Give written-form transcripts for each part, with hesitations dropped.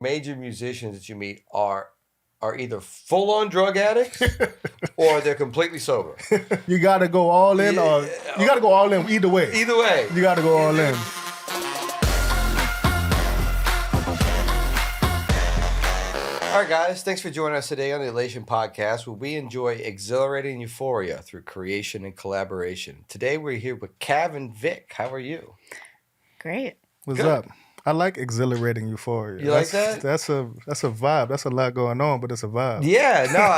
major musicians that you meet are either full-on drug addicts or they're completely sober. You got to go all in, or you got to go all in either way. Either way. You got to go all in. All right, guys. Thanks for joining us today on the Elation podcast, where we enjoy exhilarating euphoria through creation and collaboration. Today, we're here with Cav and Vick. How are you? Great. What's up? I like exhilarating euphoria. You like that? That's a vibe. That's a lot going on, but it's a vibe. Yeah, no,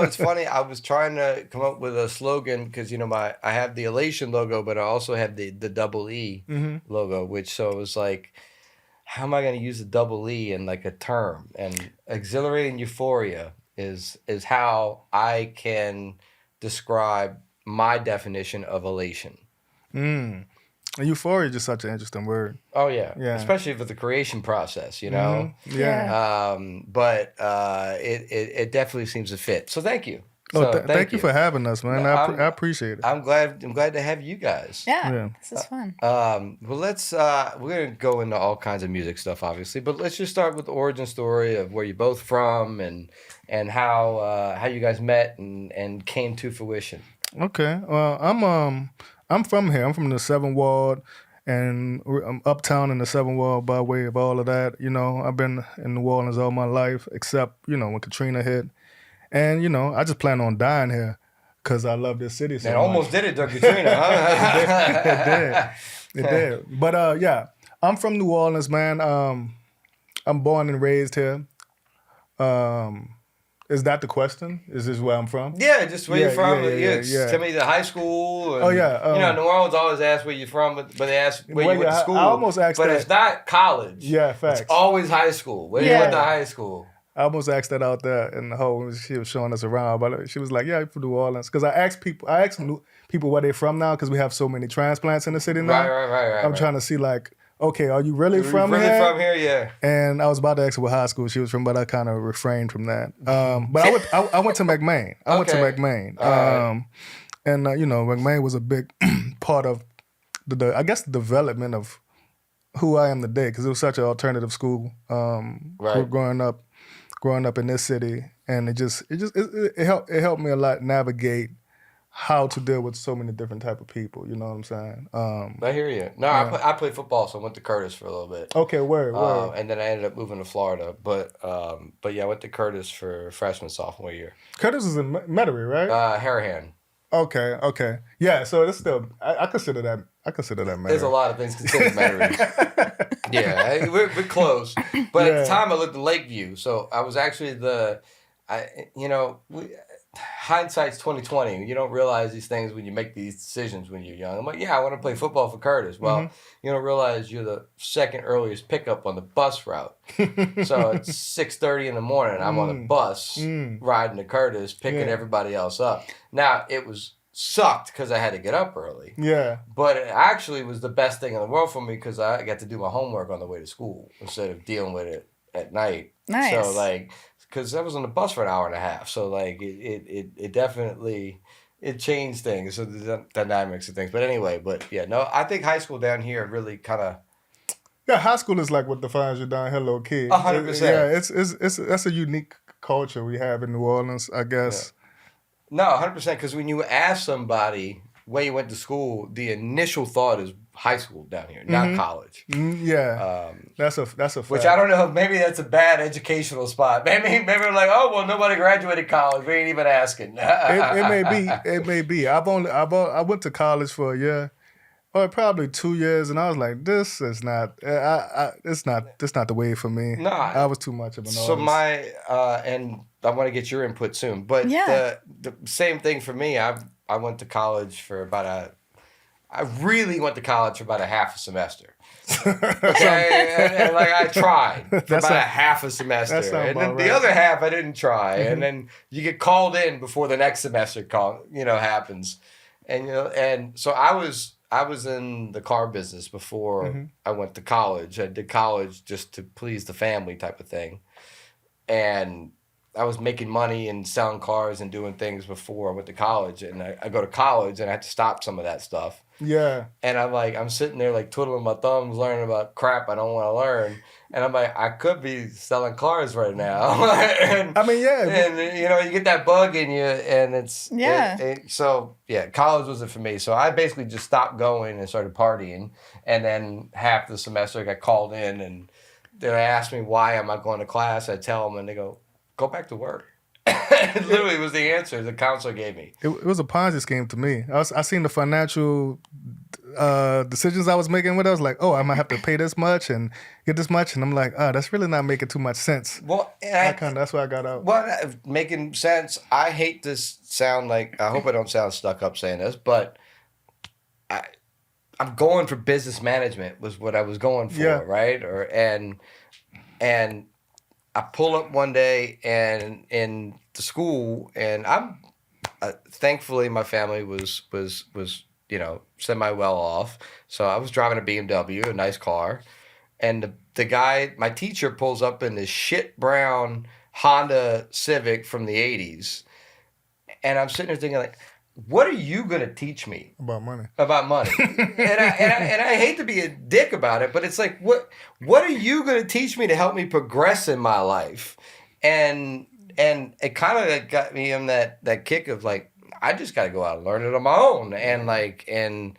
it's funny. I was trying to come up with a slogan because, I have the Elation logo, but I also have the double E logo, so it was like, how am I going to use the double E in like a term? And exhilarating euphoria is how I can describe my definition of elation. Euphoria is just such an interesting word. Oh, yeah. Especially for the creation process, Yeah. But it definitely seems to fit. So thank you. Thank you for having us, man. I appreciate it. I'm glad to have you guys. Yeah. This is fun. Well, let's we're gonna go into all kinds of music stuff, obviously, but let's just start with the origin story of where you're both from and how you guys met and came to fruition. Okay. Well, I'm from here. I'm from the 7th Ward, and I'm uptown in the 7th Ward by way of all of that. I've been in New Orleans all my life, except when Katrina hit. And, I just plan on dying here because I love this city so much. Almost did it during Katrina, huh? It did. But, I'm from New Orleans, man. I'm born and raised here. Is that the question? Is this where I'm from? Yeah, just where you're from. Tell me the high school. And, New Orleans always asks where you're from, but they ask where you went to school. I almost asked but that. It's not college. Yeah, facts. It's always high school. Where you went to high school. I almost asked that out there in the hole. She was showing us around, but she was like, "Yeah, I'm from New Orleans." Because I asked people where they're from now, because we have so many transplants in the city now. Right. I'm trying to see, like, okay, are you really from here? Really from here, yeah. And I was about to ask her what high school she was from, but I kind of refrained from that. But I went to McMain. Went to McMain. And McMain was a big part of the development of who I am today, because it was such an alternative school. Growing up in this city, and it helped me a lot navigate how to deal with so many different type of people. You know what I'm saying? I hear you. No, yeah. I played football, so I went to Curtis for a little bit. Okay, word. And then I ended up moving to Florida, but yeah, I went to Curtis for freshman sophomore year. Curtis is in Metairie, right? Harahan. Okay. Yeah, so it's still I consider that Metairie. There's a lot of things considered Metairie. Yeah, we're close. But at the time I lived in Lakeview, so I was actually hindsight's 20/20. You don't realize these things when you make these decisions when you're young. I'm like, I want to play football for Curtis. Well, you don't realize you're the second earliest pickup on the bus route. So it's 6:30 in the morning. I'm on the bus riding to Curtis, picking everybody else up. Now, it sucked because I had to get up early. Yeah. But it actually was the best thing in the world for me because I got to do my homework on the way to school instead of dealing with it at night. Nice. So, because I was on the bus for an hour and a half. So, it definitely, it changed things. So, the dynamics of things. But anyway, I think high school down here really kind of... Yeah, high school is like what defines you down here, little kid. 100%. Yeah, that's a unique culture we have in New Orleans, I guess. Yeah. No, 100%, because when you ask somebody where you went to school, the initial thought is high school down here, not college. That's a fact. Which I don't know, maybe that's a bad educational spot. Maybe we're like, oh, well, nobody graduated college. We ain't even asking. It may be. I went to college for a year, or probably 2 years, and I was like, this is not, it's not the way for me. No. I was too much of an artist. So and I want to get your input soon, but the same thing for me. I went to college for I really went to college for about a half a semester. Okay, and I tried for about a half a semester, and then the other half I didn't try, and then you get called in before the next semester happens, and so I was in the car business before I went to college. I did college just to please the family type of thing, and I was making money and selling cars and doing things before I went to college. And I go to college and I had to stop some of that stuff. Yeah. And I'm sitting there like twiddling my thumbs, learning about crap I don't want to learn. And I'm like, I could be selling cars right now. And, I mean, yeah. and you get that bug in you, and it's Yeah. so college wasn't for me. So I basically just stopped going and started partying. And then half the semester I got called in, and they asked me why am I going to class. I tell them, and they go back to work. It literally was the answer the counselor gave me. It was a Ponzi scheme to me. I seen the financial decisions I was making with it. I was like, oh, I might have to pay this much and get this much. And I'm like, that's really not making too much sense. Well, that's why I got out. Well, making sense. I hate to sound like, I hope I don't sound stuck up saying this, but I'm going for business management was what I was going for, right? And I pull up one day and in the school, and I'm thankfully my family was semi well off, so I was driving a BMW, a nice car, and the guy, my teacher, pulls up in this shit brown Honda Civic from the '80s, and I'm sitting there thinking like, what are you gonna teach me about money? and I hate to be a dick about it, but it's like, what are you gonna teach me to help me progress in my life? And it kind of like got me on that kick of like, I just got to go out and learn it on my own. And like I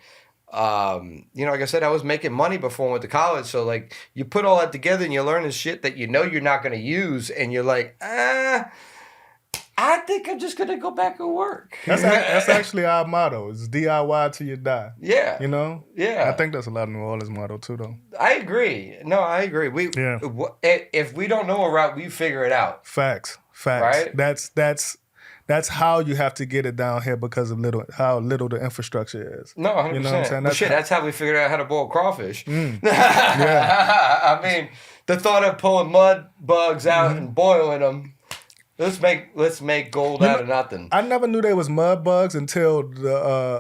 said, I was making money before I went to college, so like you put all that together and you learn this shit that you're not gonna use, and you're like, I think I'm just gonna go back and work. That's actually our motto. It's DIY till you die. Yeah. You know? Yeah. I think that's a lot of New Orleans motto too, though. I agree. No, I agree. If we don't know a route, we figure it out. Facts. Right? That's how you have to get it down here because of how little the infrastructure is. No, 100%. You know what I'm saying? That's how we figured out how to boil crawfish. Yeah. I mean, the thought of pulling mud bugs out and boiling them. Let's make gold out of nothing. I never knew there was mud bugs until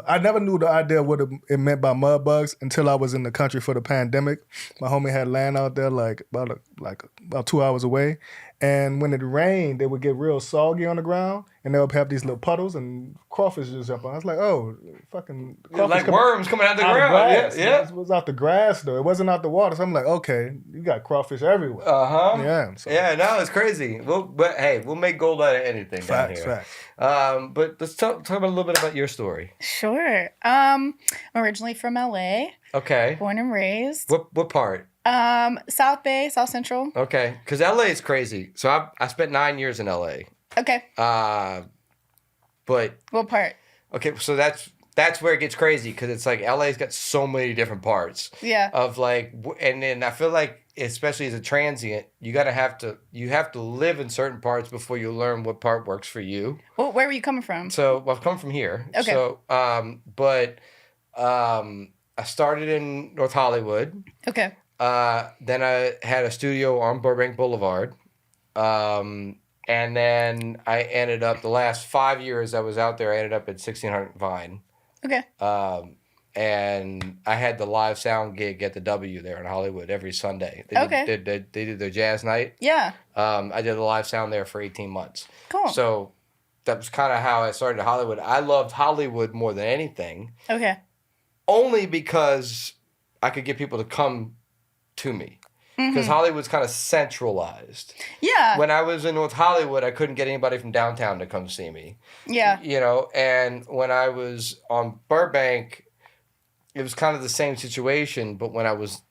I never knew the idea what it meant by mud bugs until I was in the country for the pandemic. My homie had land out there about 2 hours away, and when it rained, they would get real soggy on the ground, and they would have these little puddles, and crawfish just jump on. I was like, oh, fucking like worms coming out the ground. Yeah. It was out the grass though. It wasn't out the water. So I'm like, okay, you got crawfish everywhere. Yeah. So. Yeah. No, it's crazy. But hey, we'll make gold out of anything down here. Facts. But let's talk about a little bit about your story. Sure. I'm originally from LA. Okay. Born and raised. What part? South Bay, South Central. Okay, because LA is crazy. So I spent 9 years in LA. Okay. But what part? Okay, so that's where it gets crazy because it's like LA's got so many different parts. Yeah. Of like, and then I feel like especially as a transient, you have to live in certain parts before you learn what part works for you. Well, where were you coming from? So I've come from here. Okay. So I started in North Hollywood. Okay. Then I had a studio on Burbank Boulevard. And then I ended up, the last 5 years I was out there, I ended up at 1600 Vine. Okay. And I had the live sound gig at the W there in Hollywood every Sunday. They did their jazz night. Yeah. I did the live sound there for 18 months. Cool. So that was kind of how I started Hollywood. I loved Hollywood more than anything. Okay. Only because I could get people to come to me. Because Hollywood's kind of centralized. Yeah. When I was in North Hollywood, I couldn't get anybody from downtown to come see me. Yeah. And when I was on Burbank, it was kind of the same situation. But when I was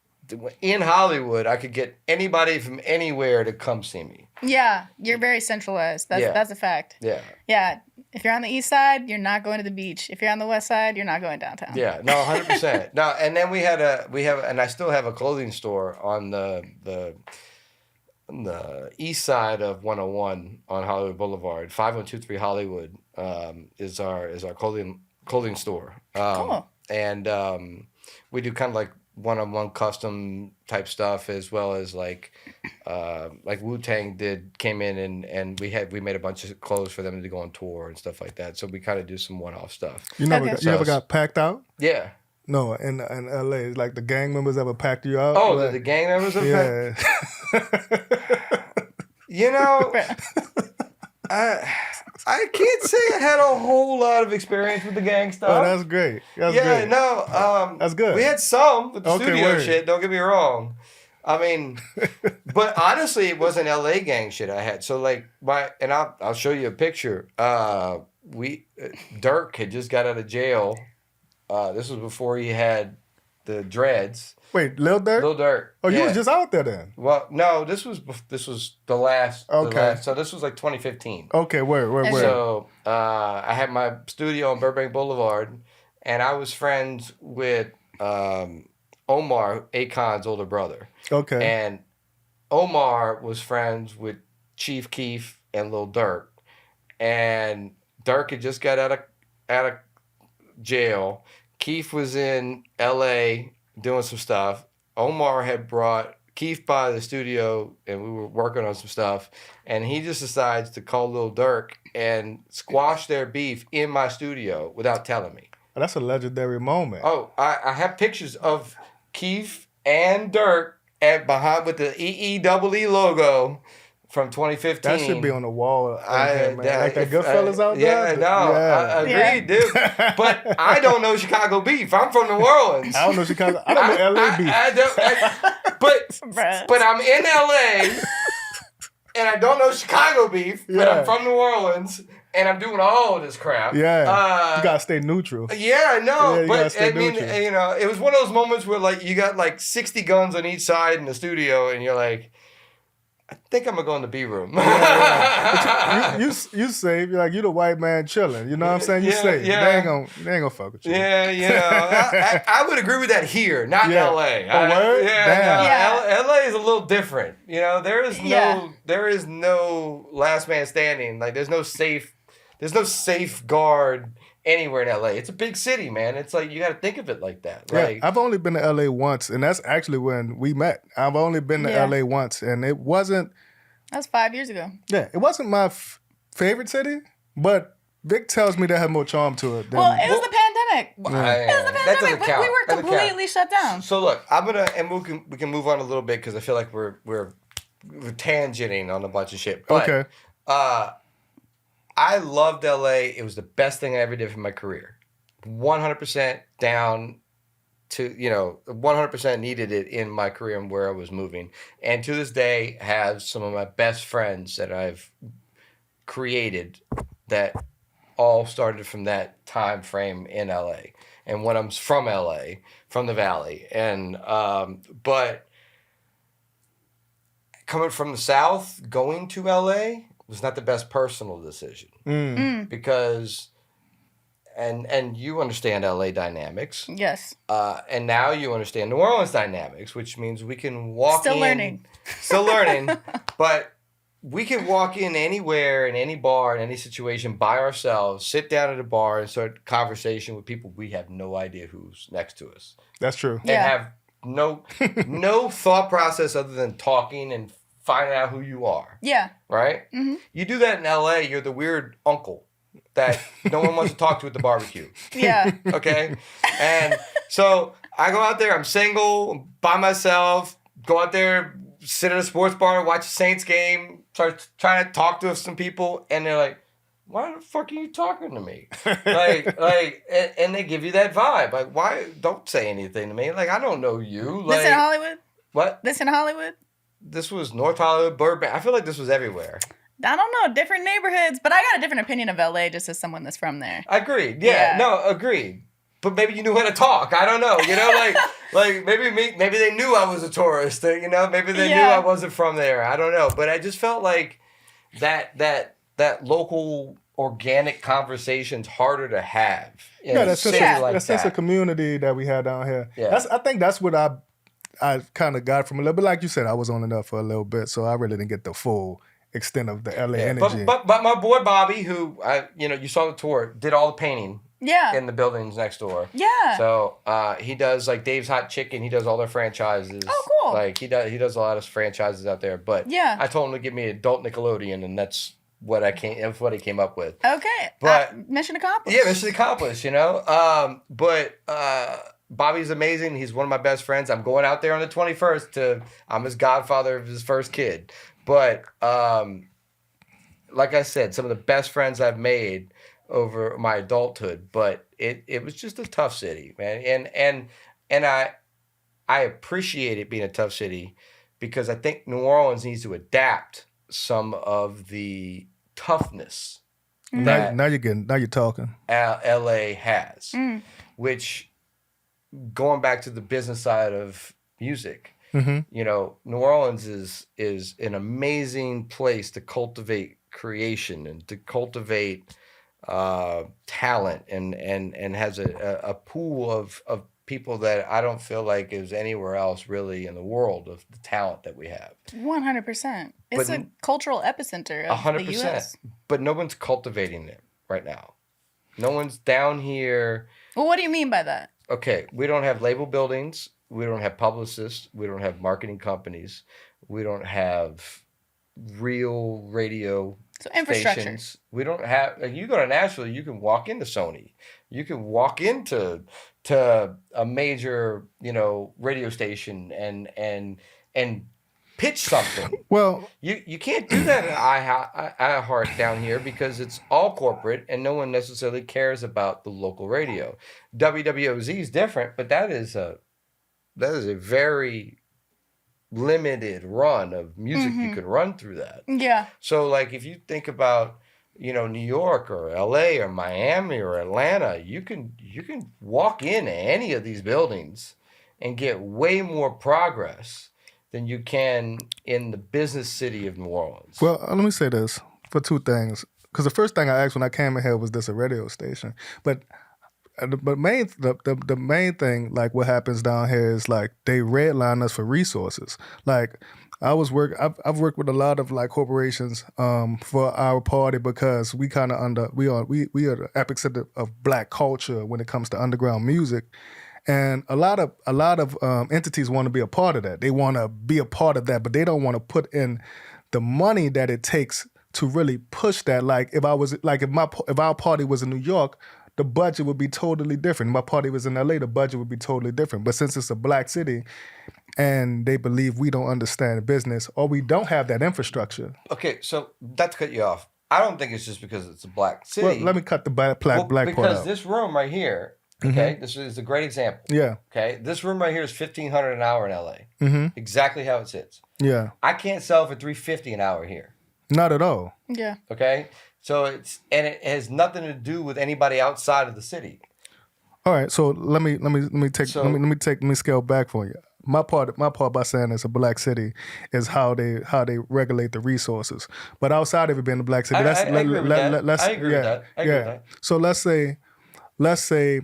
in Hollywood, I could get anybody from anywhere to come see me. Yeah. You're very centralized. That's a fact. Yeah. Yeah. If you're on the east side, you're not going to the beach. If you're on the west side, you're not going downtown. Yeah, no, 100%. No, and then and I still have a clothing store on the east side of 101 on Hollywood Boulevard. 5123 Hollywood is our clothing store. Cool. And we do kind of like one-on-one custom type stuff, as well as like Wu-Tang came in and we made a bunch of clothes for them to go on tour and stuff like that. So we kind of do some one-off stuff. You ever got packed out? Yeah. No, in LA, like the gang members ever packed you out? Oh, like, the gang members ever packed? I can't say I had a whole lot of experience with the gang stuff. Oh, that's great. That's yeah, great. no. That's good. We had some with the studio word. shit. Don't get me wrong. I mean, but honestly, it wasn't LA gang shit I had. So like I'll show you a picture. Dirk had just got out of jail. This was before he had the dreads. Wait, Lil Durk? Lil Durk. Oh, you was just out there then? Well, no, this was the last. Okay. So this was like 2015. Okay, where? So I had my studio on Burbank Boulevard, and I was friends with Omar, Akon's older brother. Okay. And Omar was friends with Chief Keef and Lil Durk. And Durk had just got out of jail. Keef was in LA doing some stuff. Omar had brought Keef by the studio and we were working on some stuff. And he just decides to call Lil Durk and squash their beef in my studio without telling me. Oh, that's a legendary moment. Oh, I have pictures of Keef and Durk behind with the EEEE logo from 2015. That should be on the wall. Like that Goodfellas out there? Yeah, I agree, dude. But I don't know Chicago beef. I'm from New Orleans. I don't know Chicago. I don't know LA beef. But I'm in LA and I don't know Chicago beef, but I'm from New Orleans. And I'm doing all this crap. Yeah, you gotta stay neutral. Yeah, I know. But I mean, neutral. you know, it was one of those moments where like you got like 60 guns on each side in the studio, and you're like, I think I'm gonna go in the B room. You safe. You're like, you the white man chilling. You know what I'm saying? You safe. Yeah. They ain't gonna fuck with you. Yeah, you know, I would agree with that here, not in LA. Word? LA is a little different. You know, there is no last man standing. Like there's no safeguard anywhere in LA. It's a big city, man. It's like you got to think of it like that. Like, yeah, I've only been to LA once, and that's actually when we met. I've only been to LA once, and it wasn't. That was 5 years ago. Yeah, it wasn't my favorite city, but Vick tells me that had more charm to it. It was the pandemic. It was the pandemic. That doesn't count. We were completely shut down. So look, we can move on a little bit because I feel like we're tangenting on a bunch of shit. But, okay. I loved LA. It was the best thing I ever did for my career. 100% down to, 100% needed it in my career and where I was moving. And to this day, have some of my best friends that I've created that all started from that time frame in LA. And when I'm from LA, from the Valley. And, but coming from the South, going to LA was not the best personal decision because, and you understand LA dynamics. Yes. And now you understand New Orleans dynamics, which means we can walk Still learning, but we can walk in anywhere, in any bar, in any situation by ourselves, sit down at a bar and start a conversation with people we have no idea who's next to us. That's true. And have no thought process other than talking and finding out who you are. Yeah. Right? Mm-hmm. You do that in LA, you're the weird uncle that no one wants to talk to at the barbecue. Yeah. Okay? And so I go out there, I'm single, by myself, go out there, sit at a sports bar, watch a Saints game, start trying to talk to some people, and they're like, why the fuck are you talking to me? And they give you that vibe. Like, why? Don't say anything to me. Like, I don't know you. Like, this in Hollywood? What? This in Hollywood? This was North Hollywood, Burbank. I feel like this was everywhere. I don't know, different neighborhoods, but I got a different opinion of LA just as someone that's from there. Agreed. Yeah. No, agreed. But maybe you knew how to talk. I don't know. You know, like maybe they knew I was a tourist. You know, maybe they knew I wasn't from there. I don't know. But I just felt like that local organic conversation's harder to have. That sense of community that we had down here. Yeah. I think that's what I kind of got from a little bit. Like you said, I was on enough for a little bit, so I really didn't get the full extent of the LA energy. But my boy Bobby, who you saw the tour, did all the painting. Yeah. In the buildings next door. Yeah. So he does like Dave's Hot Chicken. He does all their franchises. Oh, cool. Like he does a lot of franchises out there. But I told him to give me adult Nickelodeon, and that's what he came up with. Okay. But mission accomplished. Yeah, mission accomplished. But Bobby's amazing. He's one of my best friends. I'm going out there on the 21st I'm his godfather of his first kid. But like I said, some of the best friends I've made over my adulthood, but it was just a tough city, man. And I appreciate it being a tough city because I think New Orleans needs to adapt some of the toughness that Now you're talking. LA has, which going back to the business side of music, you know, New Orleans is an amazing place to cultivate creation and to cultivate talent and has a pool of people that I don't feel like is anywhere else really in the world of the talent that we have. 100%. It's a cultural epicenter of 100%. The U.S. But no one's cultivating it right now. No one's down here. Well, what do you mean by that? Okay, we don't have label buildings. We don't have publicists. We don't have marketing companies. We don't have real radio stations. We don't have. Like, you go to Nashville, you can walk into Sony. You can walk into a major, you know, radio station and pitch something. Well, you can't do that at iHeart down here because it's all corporate and no one necessarily cares about the local radio. WWOZ is different, but that is a very limited run of music you could run through that. Yeah. So like if you think about, you know, New York or LA or Miami or Atlanta, you can walk into any of these buildings and get way more progress than you can in the business city of New Orleans. Well, let me say this for two things. Because the first thing I asked when I came in here was this a radio station? But the main thing, like what happens down here is like they redline us for resources. Like I've worked with a lot of like corporations for our party because we kind of we are the epicenter of black culture when it comes to underground music. And a lot of entities want to be a part of that. They want to be a part of that, but they don't want to put in the money that it takes to really push that. Like if our party was in New York, the budget would be totally different. If my party was in LA, the budget would be totally different. But since it's a black city, and they believe we don't understand business or we don't have that infrastructure. Okay, so not to cut you off, I don't think it's just because it's a black city. Well, let me cut the black part out. Because this room right here. Okay, this is a great example. Yeah. Okay, this room right here is $1,500 an hour in LA. Exactly how it sits. Yeah. I can't sell for $350 an hour here. Not at all. Yeah. Okay, so it has nothing to do with anybody outside of the city. All right, so let me scale back for you. My part by saying it's a black city is how they regulate the resources. But outside of it being a black city, I agree with that. So let's say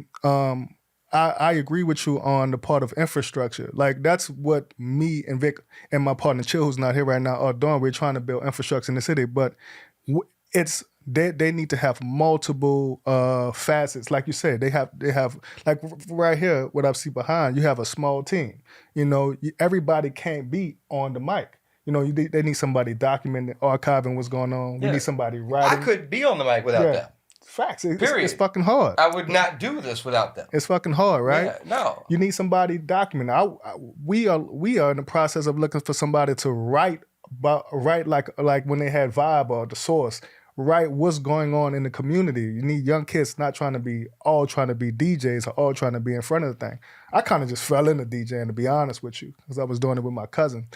I agree with you on the part of infrastructure. Like that's what me and Vick and my partner Chill, who's not here right now, are doing. We're trying to build infrastructure in the city, but they need to have multiple facets. Like you said, they have like right here, what I see behind, you have a small team. You know, everybody can't be on the mic. You know, they need somebody documenting, archiving what's going on. We need somebody writing. I couldn't be on the mic without them. Facts. It's fucking hard. I would not do this without them. It's fucking hard, right? Yeah, no. You need somebody documenting. We are in the process of looking for somebody to write like when they had Vibe or The Source, write what's going on in the community. You need young kids not trying to be DJs or all trying to be in front of the thing. I kind of just fell into DJing, to be honest with you, because I was doing it with my cousin.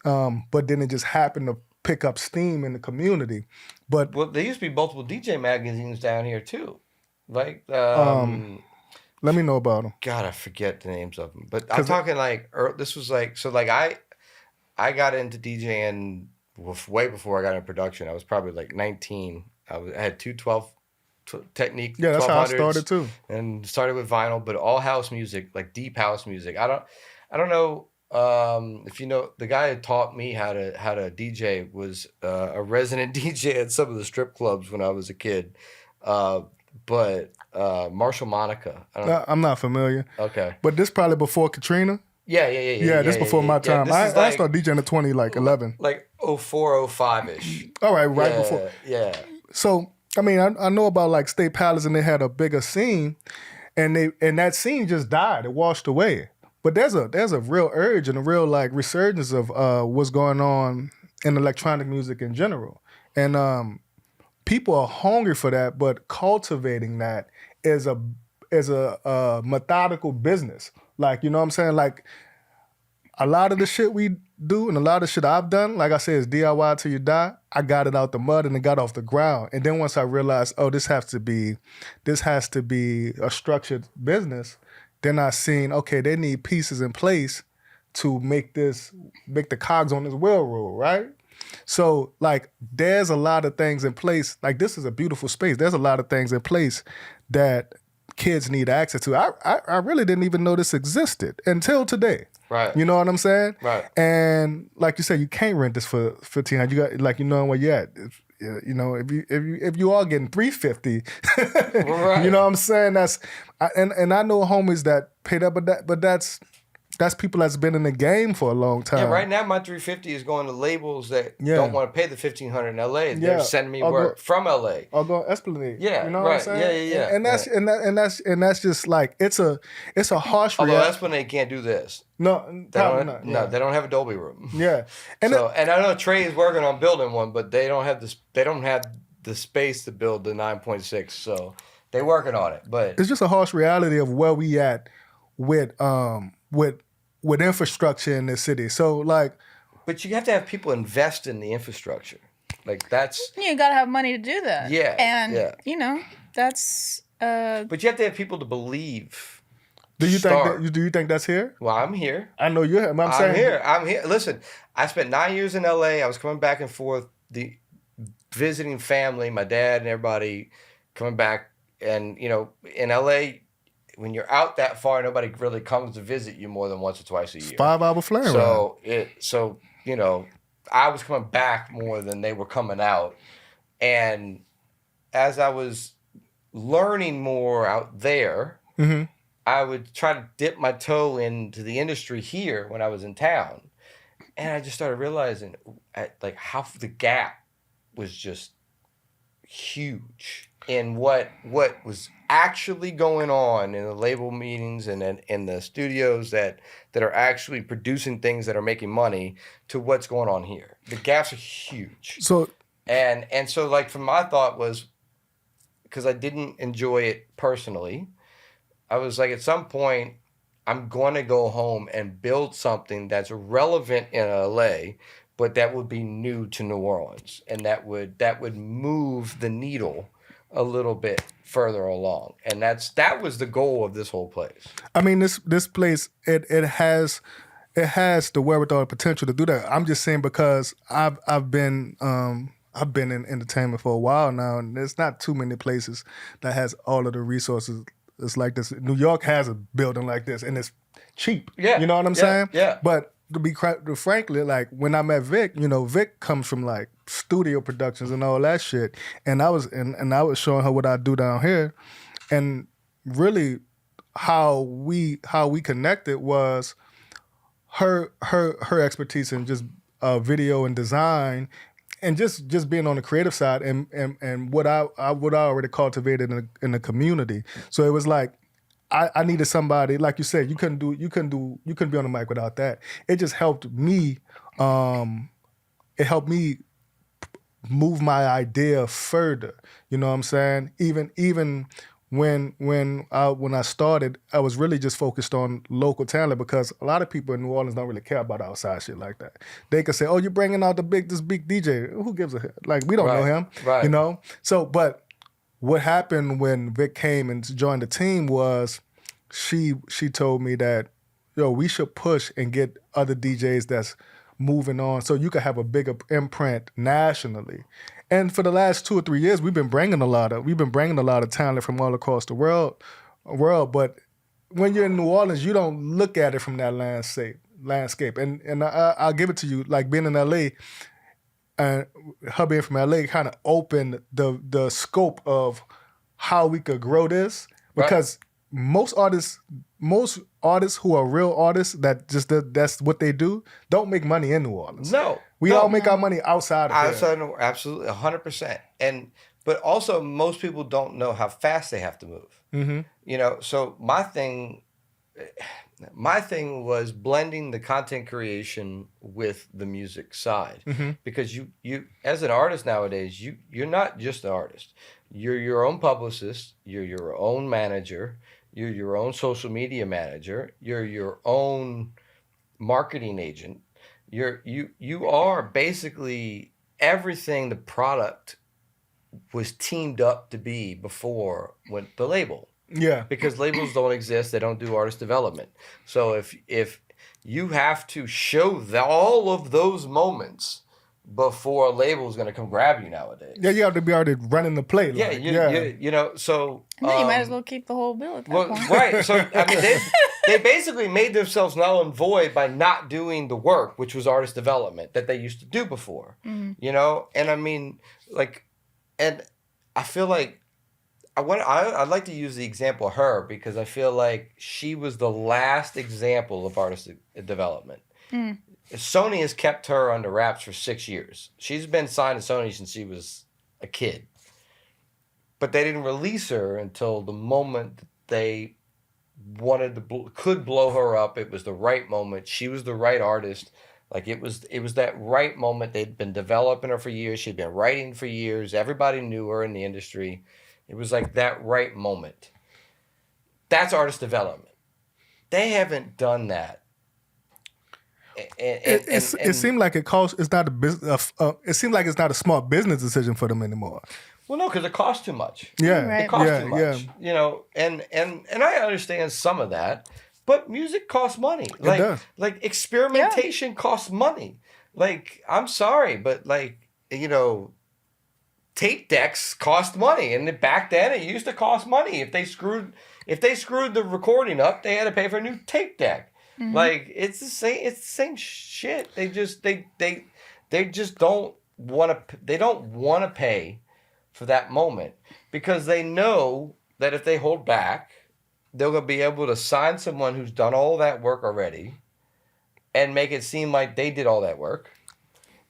But then it just happened to pick up steam in the community. But well, there used to be multiple DJ magazines down here too. Like let me know about them. God, I forget the names of them. But I'm talking like this was like so like I got into DJing way before I got into production. I was probably like 19. I had two 12 Technique. Yeah, that's how I started too. And started with vinyl, but all house music, like deep house music. I don't know if you know, the guy who taught me how to DJ was a resident DJ at some of the strip clubs when I was a kid. But Marshall Monica. I'm not familiar. Okay. But this probably before Katrina? Yeah, this before my time. I started DJing in 2011. Like 04, 05-ish. All right, before. Yeah. So, I mean, I know about like State Palace and they had a bigger scene and that scene just died. It washed away. But there's a real urge and a real like resurgence of what's going on in electronic music in general. And people are hungry for that, but cultivating that is a methodical business. Like, you know what I'm saying? Like, a lot of the shit we do and a lot of shit I've done, like I said, is DIY till you die. I got it out the mud and it got off the ground. And then once I realized, oh, this has to be a structured business, then I seen, okay, they need pieces in place to make the cogs on this wheel roll, right? So, like, there's a lot of things in place. Like, this is a beautiful space. There's a lot of things in place that kids need access to. I really didn't even know this existed until today. Right. You know what I'm saying? Right. And like you said, you can't rent this for $1,500. You got, like, you know where you're at. You know, if you are getting $350, right. You know what I'm saying? And I know homies that pay that, but that's people that's been in the game for a long time. Yeah, right now my $350 is going to labels that don't want to pay the $1,500 in LA. They're sending me work from LA. I'll go Esplanade. Yeah, you know right. what I'm saying? Yeah. And that's just like it's a harsh Although reality. Esplanade can't do this. No, they don't have a Dolby room. Yeah, and I know Trey is working on building one, but they don't have this. They don't have the space to build the 9.6. So they're working on it. But it's just a harsh reality of where we at with infrastructure in this city. So, like, but you have to have people invest in the infrastructure. Like, that's you gotta have money to do that. Yeah, and you know that's. But you have to have people to believe. Do you think that's here? Well, I'm here. I know you're here. I'm here. Listen, I spent 9 years in LA. I was coming back and forth, visiting family, my dad and everybody, coming back, and you know, in LA. When you're out that far, nobody really comes to visit you more than once or twice a year. 5-hour flare ride. So you know, I was coming back more than they were coming out, and as I was learning more out there, I would try to dip my toe into the industry here when I was in town, and I just started realizing like how the gap was just huge in what was actually going on in the label meetings and in the studios that are actually producing things that are making money to what's going on here. The gaps are huge. So and so like from my thought was, because I didn't enjoy it personally, I was like, at some point I'm going to go home and build something that's relevant in LA, but that would be new to New Orleans, and that would move the needle a little bit further along. And that was the goal of this whole place. I mean, this place, it has the wherewithal and potential to do that. I'm just saying because I've been in entertainment for a while now, and there's not too many places that has all of the resources. It's like this. New York has a building like this, and it's cheap. Yeah, you know what I'm saying? Yeah. But to be frankly, like when I met Vick, you know, Vick comes from like studio productions and all that shit, and I was showing her what I do down here, and really how we connected was her expertise in just video and design, and just being on the creative side, and what I already cultivated in the community. So it was like I needed somebody, like you said, you couldn't be on the mic without that. It just helped me. It helped me move my idea further. You know what I'm saying? Even when I started, I was really just focused on local talent, because a lot of people in New Orleans don't really care about outside shit like that. They could say, "Oh, you're bringing out this big DJ. Who gives a shit? Like, we don't know him." Right. You know? So, but what happened when Vick came and joined the team was she told me that, yo, we should push and get other DJs that's moving on so you could have a bigger imprint nationally. And for the last 2 or 3 years, we've been bringing a lot of talent from all across the world. But when you're in New Orleans, you don't look at it from that landscape. And I'll give it to you, like being in LA, and her being from LA kind of opened the scope of how we could grow this, because most artists who are real artists that's what they do don't make money in New Orleans. We all make our money outside of here. Absolutely, 100%. But also most people don't know how fast they have to move. Mm-hmm. You know, so my thing, My thing was blending the content creation with the music side, because you as an artist nowadays, you're not just an artist. You're your own publicist. You're your own manager. You're your own social media manager. You're your own marketing agent. You are basically everything the product was teamed up to be before with the label. Yeah. Because labels don't exist. They don't do artist development. So if you have to show all of those moments before a label is going to come grab you nowadays. Yeah, you have to be already running the play. Yeah, you know, so... And then you might as well keep the whole bill at that point. Right. So, I mean, they basically made themselves null and void by not doing the work, which was artist development, that they used to do before. You know? And I mean, like... And I feel like I'd like to use the example of her, because I feel like she was the last example of artist development. Sony has kept her under wraps for 6 years. She's been signed to Sony since she was a kid. But they didn't release her until the moment that they could blow her up. It was the right moment. She was the right artist. Like it was that right moment. They'd been developing her for years. She'd been writing for years. Everybody knew her in the industry. It was like that right moment. That's artist development. They haven't done that. It seemed like it costs. It's not a business. It seemed like it's not a smart business decision for them anymore. Well, no, because it costs too much. Yeah, Right. It costs too much. Yeah. You know, and I understand some of that, but music costs money. Like, does. Like experimentation costs money. Like, I'm sorry, but like, you know, tape decks cost money, and back then it used to cost money. If they screwed the recording up, they had to pay for a new tape deck. Like it's the same shit. They just don't want to pay for that moment, because they know that if they hold back, they're going to be able to sign someone who's done all that work already and make it seem like they did all that work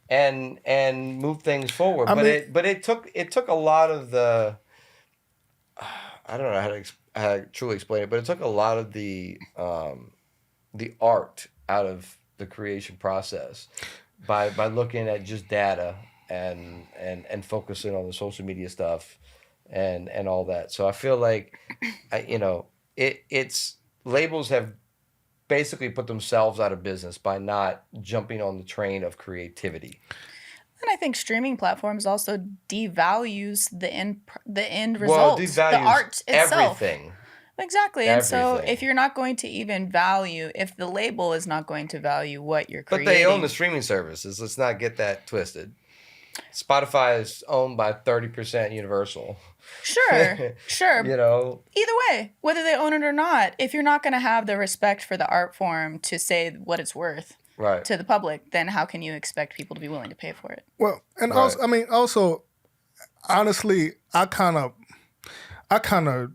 and move things forward. But it took a lot of the, I don't know how to truly explain it, but it took a lot of the art out of the creation process by looking at just data and focusing on the social media stuff and all that. So I feel like, it's labels have basically put themselves out of business by not jumping on the train of creativity. And I think streaming platforms also devalues the end result, Well, devalues the art itself. everything. Exactly. And so Everything. if you're not going to even value, if the label is not going to value what you're creating. But they own the streaming services. Let's not get that twisted. Spotify is owned by 30% Universal. Sure. You know? Either way, whether they own it or not, if you're not going to have the respect for the art form to say what it's worth to the public, then how can you expect people to be willing to pay for it? Well, and also, honestly, I kind of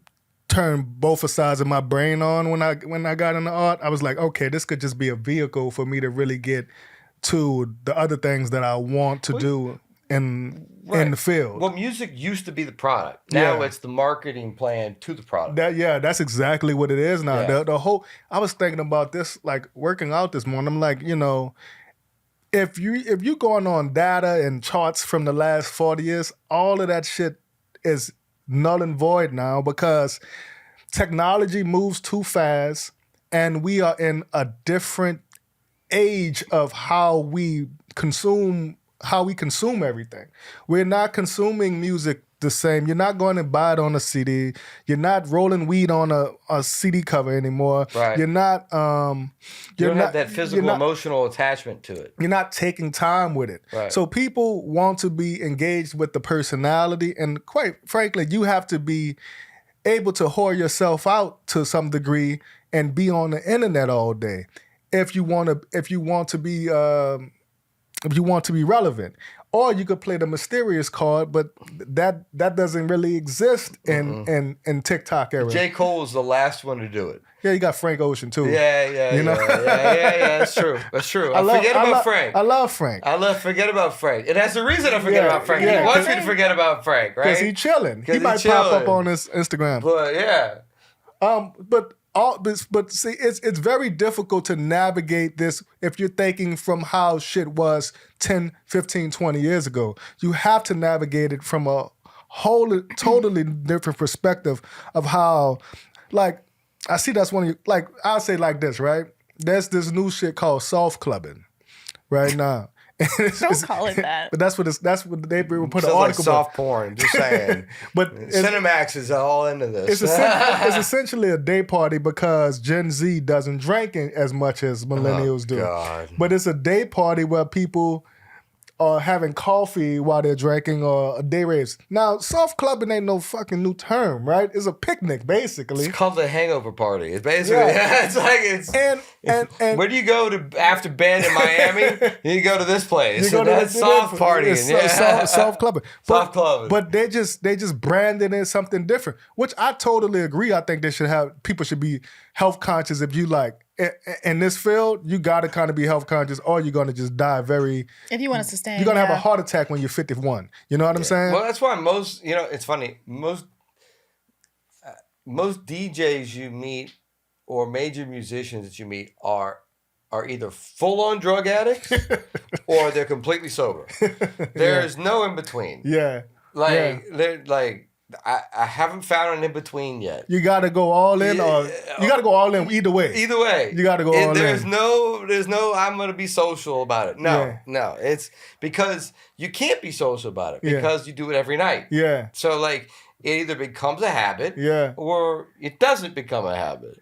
turned both sides of my brain on when I got into art. I was like, okay, this could just be a vehicle for me to really get to the other things that I want to do in the field. Well, music used to be the product. Now it's the marketing plan to the product. That's exactly what it is now. Yeah. The whole, I was thinking about this, like working out this morning. I'm like, if you going on data and charts from the last 40 years, all of that shit is null and void now, because technology moves too fast and we are in a different age of how we consume everything. We're not consuming music the same. You're not going to buy it on a CD. You're not rolling weed on a CD cover anymore. Right. You're not you don't have that physical, emotional attachment to it. You're not taking time with it. Right. So people want to be engaged with the personality, and quite frankly, you have to be able to whore yourself out to some degree and be on the internet all day if you want to be relevant. Or you could play the mysterious card, but that doesn't really exist in TikTok era. J. Cole was the last one to do it. Yeah, you got Frank Ocean too. Yeah. That's true. That's true. Forget about Frank. I love Frank. Forget about Frank. And that's the reason I forget about Frank. He wants me to forget about Frank, right? Because he's chilling. He might pop up on his Instagram. But yeah. But but see, it's very difficult to navigate this if you're thinking from how shit was 10, 15, 20 years ago. You have to navigate it from a totally different perspective of how, like, I see that's one of you, like, I'll say like this, right? There's this new shit called soft clubbing right now. Don't call it that. But that's what they put an article. Like soft porn, just saying. But Cinemax is all into this. It's essentially a day party because Gen Z doesn't drink as much as millennials do. God. But it's a day party where people are having coffee while they're drinking or day raves. Now, soft clubbing ain't no fucking new term, right? It's a picnic, basically. It's called the hangover party. It's basically, it's like, and where do you go to after bed in Miami? You go to this place. That's soft party. Soft clubbing. Soft clubbing. But they just branded it something different, which I totally agree. I think people should be health conscious. If you like, in this field, you got to kind of be health conscious or you're going to just die if you want to sustain. You're going to have a heart attack when you're 51. You know what I'm saying? Well, that's why it's funny. Most DJs you meet or major musicians that you meet are either full-on drug addicts or they're completely sober. There's no in between. Yeah. They're like, I haven't found an in between yet. You got to go all in, or you got to go all in either way. Either way, you got to go all in. There's no. I'm gonna be social about it. No. It's because you can't be social about it because you do it every night. Yeah. So like, it either becomes a habit, or it doesn't become a habit.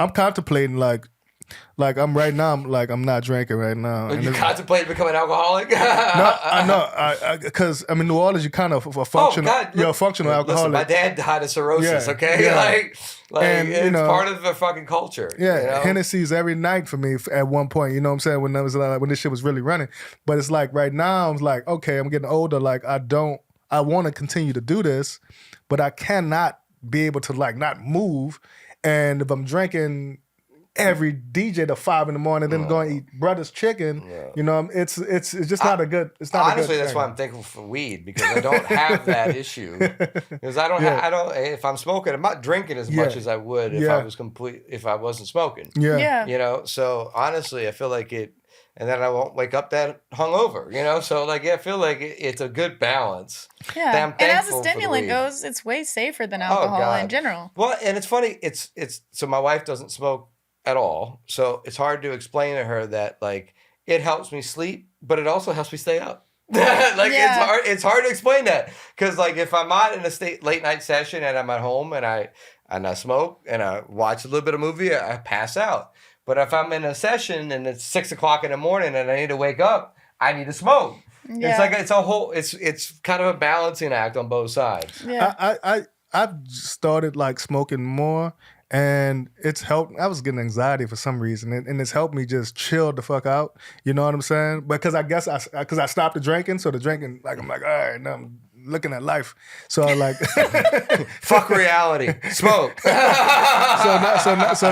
I'm contemplating like I'm right now. I'm not drinking right now. You contemplate becoming an alcoholic? No, I know. Because I mean, New Orleans, you kind of a functional. You're a functional alcoholic. Listen, my dad died of cirrhosis. Okay, and, it's part of the fucking culture. Yeah, you know? Hennessy's every night for me at one point. You know what I'm saying? When this shit was really running. But it's like right now, I'm like, okay, I'm getting older. Like I want to continue to do this, but I cannot be able to like not move. And if I'm drinking every DJ to 5 a.m, then going to eat Brother's Chicken. You know, it's just not a good. It's not honestly. A good that's thing. why I'm thankful for weed because I don't have that issue. Because I don't. If I'm smoking, I'm not drinking as much as I would if I was if I wasn't smoking. Yeah. You know. So honestly, I feel like it, and then I won't wake up that hungover. You know. So like, I feel like it's a good balance. Yeah. And as a stimulant goes, it's way safer than alcohol in general. Well, and it's funny. It's so my wife doesn't smoke at all, so it's hard to explain to her that like it helps me sleep, but it also helps me stay up. It's hard to explain that because like if I'm out in a late night session and I'm at home and I smoke and I watch a little bit of movie, I pass out. But if I'm in a session and it's 6 o'clock in the morning and I need to wake up, I need to smoke. It's like it's kind of a balancing act on both sides. I've started like smoking more. And it's helped. I was getting anxiety for some reason, and it's helped me just chill the fuck out. You know what I'm saying? Because I guess because I stopped the drinking, so the drinking, like I'm like, all right, now I'm looking at life. So I like, fuck reality, smoke. so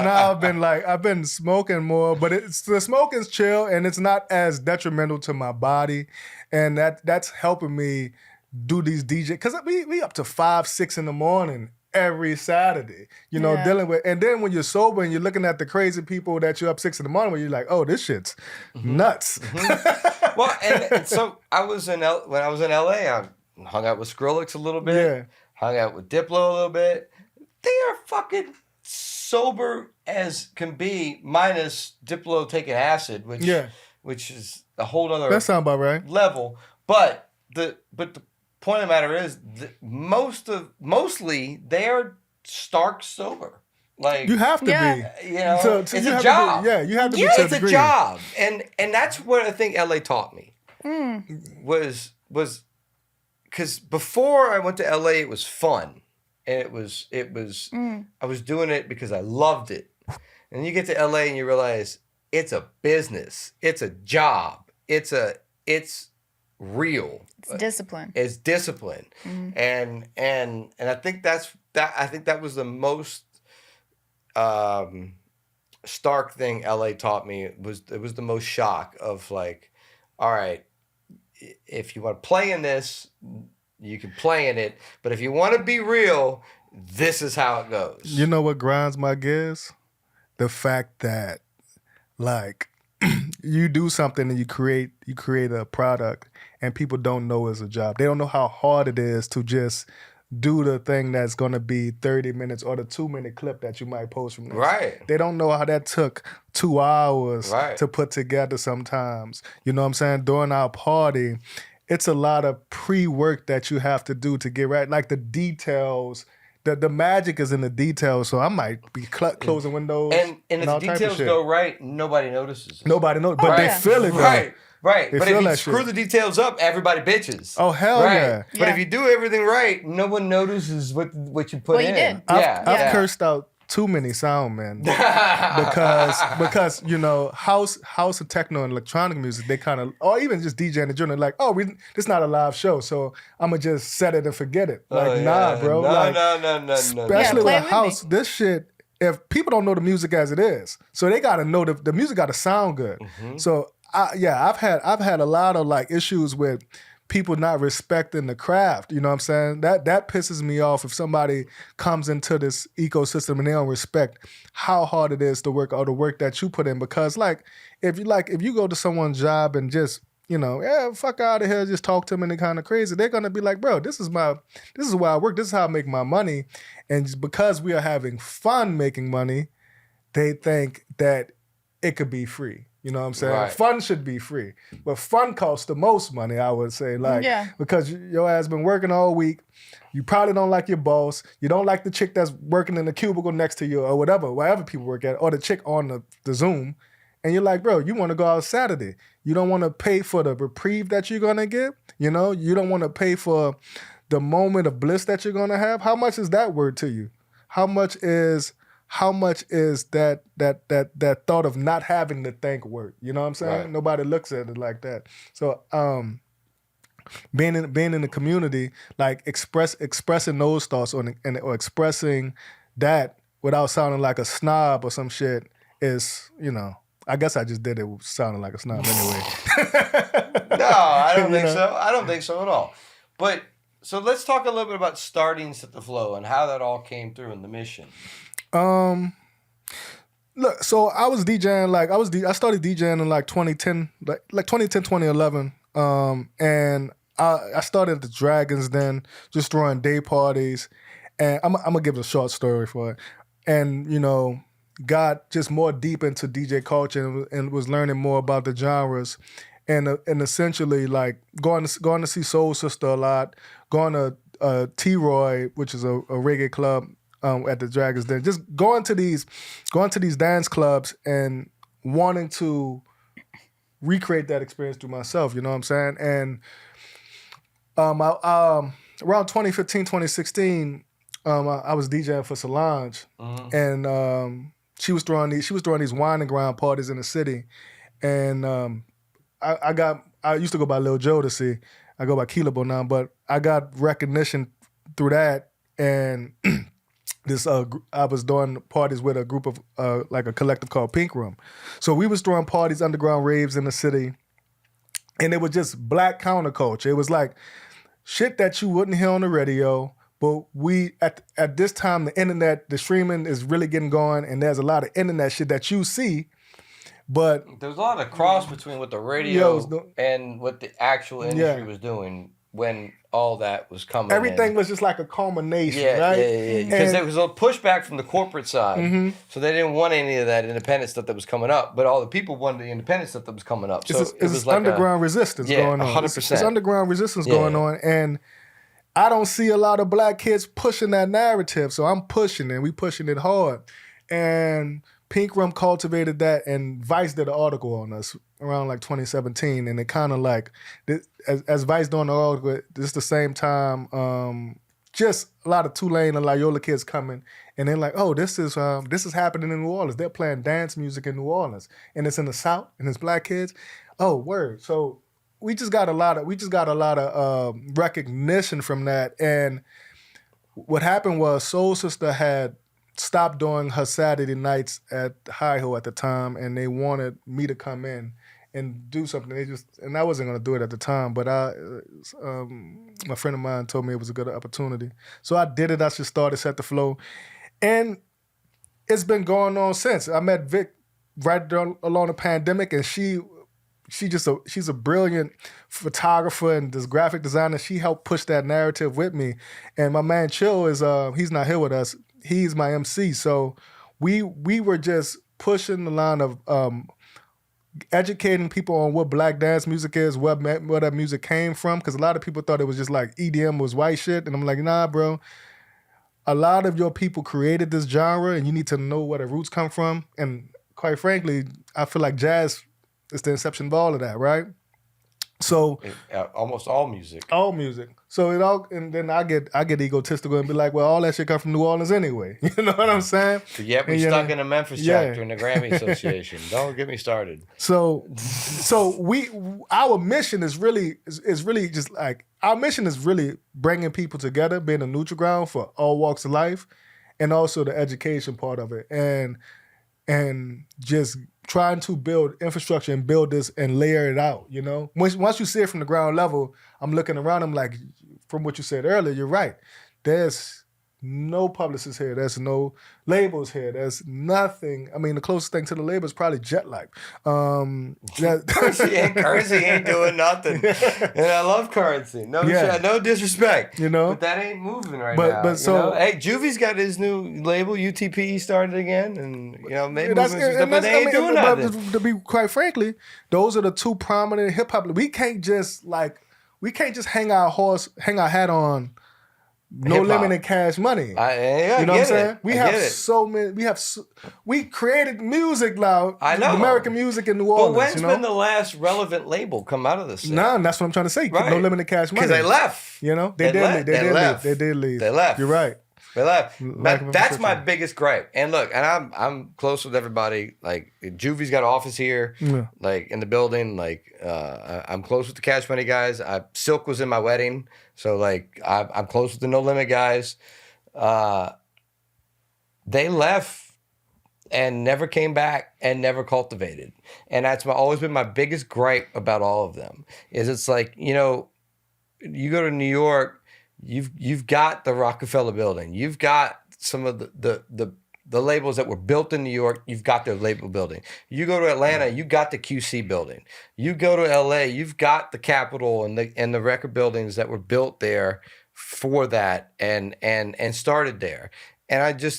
now I've been smoking more, but the smoking's chill, and it's not as detrimental to my body, and that's helping me do these DJ because we up to 5, 6 in the morning. Every Saturday, you know, dealing with, and then when you're sober and you're looking at the crazy people that you're up 6 in the morning, where you're like, oh, this shit's nuts. Well, and so when I was in LA, I hung out with Skrillex a little bit, hung out with Diplo a little bit. They are fucking sober as can be, minus Diplo taking acid, which is a whole other that sound about right level. But the point of the matter is that mostly they are stark sober. Like you have to be. You know, it's a job. You have to be. Yeah, it's a job. And that's what I think LA taught me. Was because before I went to LA it was fun. And it was I was doing it because I loved it. And you get to LA and you realize it's a business. It's a job. It's real. It's discipline. It's discipline. And I think that was the most stark thing LA taught me. It was the most shock of like, all right, if you want to play in this, you can play in it, but if you want to be real, this is how it goes. You know what grinds my gears? The fact that, like, you do something and you create a product and people don't know it's a job. They don't know how hard it is to just do the thing that's going to be 30 minutes or the 2-minute clip that you might post from this. Right. They don't know how that took 2 hours right. to put together sometimes. You know what I'm saying? During our party, it's a lot of pre-work that you have to do to get right. Like the details. The magic is in the details, so I might be closing windows. And if the details go right, nobody notices. Nobody knows, but they feel it, though. Right. They but if you screw the details up, everybody bitches. Oh, hell yeah. But if you do everything right, no one notices what you put in. You did. I've cursed out too many sound men because you know house and techno and electronic music, they kind of, or even just DJing in general, like, this not a live show, so I'm gonna just set it and forget it. Like, nah, bro. No. Especially with house, this shit. If people don't know the music as it is, so they gotta know the music gotta sound good. Mm-hmm. So I've had a lot of like issues with people not respecting the craft. You know what I'm saying? That pisses me off if somebody comes into this ecosystem and they don't respect how hard it is to work or the work that you put in. Because if you go to someone's job and just, you know, fuck out of here, just talk to them and they're kind of crazy, they're gonna be like, bro, this is where I work, this is how I make my money. And just because we are having fun making money, they think that it could be free. You know what I'm saying? Right. Fun should be free. But fun costs the most money, I would say. Because your ass been working all week. You probably don't like your boss. You don't like the chick that's working in the cubicle next to you or wherever people work at, or the chick on the Zoom. And you're like, bro, you want to go out Saturday. You don't want to pay for the reprieve that you're going to get. You know, you don't want to pay for the moment of bliss that you're going to have. How much is that worth to you? How much is that thought of not having to think work? You know what I'm saying? Right. Nobody looks at it like that. So being in the community, like expressing those thoughts or expressing that without sounding like a snob or some shit is, you know, I guess I just did it sounding like a snob anyway. No, I don't think so. I don't think so at all. But so let's talk a little bit about starting Set de Flo and how that all came through in the mission. Look, so I was DJing, I started DJing in like 2010, like 2010, 2011. And I started at the Dragons then, just throwing day parties. And I'm gonna give a short story for it. And, you know, got just more deep into DJ culture and was learning more about the genres. And essentially, like, going to see Soul Sister a lot, going to T-Roy, which is a reggae club, at the Dragons Den, just going to these dance clubs and wanting to recreate that experience through myself, you know what I'm saying? And around 2015, 2016, I was DJing for Solange, and she was throwing these wine and grind parties in the city, and I used to go by Lil Jodeci. I go by Kilobauud now, but I got recognition through that, and I was doing parties with a group of like a collective called Pink Room. So we was throwing parties, underground raves in the city, and it was just black counterculture. It was like shit that you wouldn't hear on the radio, but we at this time the internet, the streaming is really getting going, and there's a lot of internet shit that you see. But there's a lot of cross between what the radio and what the actual industry was doing when all that was coming. Everything was just like a culmination, right? Yeah. Because there was a pushback from the corporate side, so they didn't want any of that independent stuff that was coming up. But all the people wanted the independent stuff that was coming up. So it was like underground resistance going on. 100%. It's underground resistance going on, and I don't see a lot of black kids pushing that narrative. So I'm pushing it. We pushing it hard, and Pink Rum cultivated that, and Vice did an article on us around like 2017, and it kind of like, as Vice doing the article, this the same time, just a lot of Tulane and Loyola kids coming, and they're like, oh, this is happening in New Orleans. They're playing dance music in New Orleans, and it's in the South, and it's black kids. Oh, word. So we just got a lot of recognition from that, and what happened was Soul Sister had stopped doing her Saturday nights at Hi-Ho at the time, and they wanted me to come in and do something. And I wasn't gonna do it at the time, but my friend of mine told me it was a good opportunity, so I did it. I should start Set de Flo, and it's been going on since. I met Vick right along the pandemic, and she's a brilliant photographer and this graphic designer. She helped push that narrative with me, and my man Chill is he's not here with us. He's my MC, so we were just pushing the line of educating people on what black dance music is, where that music came from, because a lot of people thought it was just like EDM was white shit, and I'm like, nah, bro. A lot of your people created this genre, and you need to know where the roots come from. And quite frankly, I feel like jazz is the inception of all of that, right? So almost all music. All music. So and then I get egotistical and be like, well, all that shit come from New Orleans anyway. You know what I'm saying? Yep, we stuck in a Memphis chapter in the Grammy Association. Don't get me started. So our mission is really just like, our mission is really bringing people together, being a neutral ground for all walks of life, and also the education part of it, and just trying to build infrastructure and build this and layer it out, you know? Once you see it from the ground level, I'm looking around, I'm like, from what you said earlier, you're right. There's no publicists here. There's no labels here. There's nothing. I mean, the closest thing to the label is probably Jet Lag. Currency ain't doing nothing. And I love Currency. No disrespect. You know? But that ain't moving right now. But so, hey, Juvie's got his new label, UTP, started again. And, you know, maybe but they ain't doing nothing. But to be quite frankly, those are the two prominent hip-hop. We can't just hang our hat on No Limit and Cash Money. You know what I'm saying? We created music now. I know. American music in New Orleans. But when's been the last relevant label come out of this thing? Nah, that's what I'm trying to say. Right. No Limit and Cash Money. Because they left. You know? They did leave. They left. You're right. They left. That's my biggest gripe. And look, and I'm close with everybody. Like, Juvie's got an office here, like in the building. Like, I'm close with the Cash Money guys. Silk was in my wedding, so like I'm close with the No Limit guys. They left and never came back and never cultivated. And that's always been my biggest gripe about all of them. Is it's like, you know, you go to New York. You've got the Rockefeller Building. You've got some of the labels that were built in New York. You've got their label building. You go to Atlanta, you got the QC building. You go to LA, you've got the Capitol and the record buildings that were built there for that and started there. And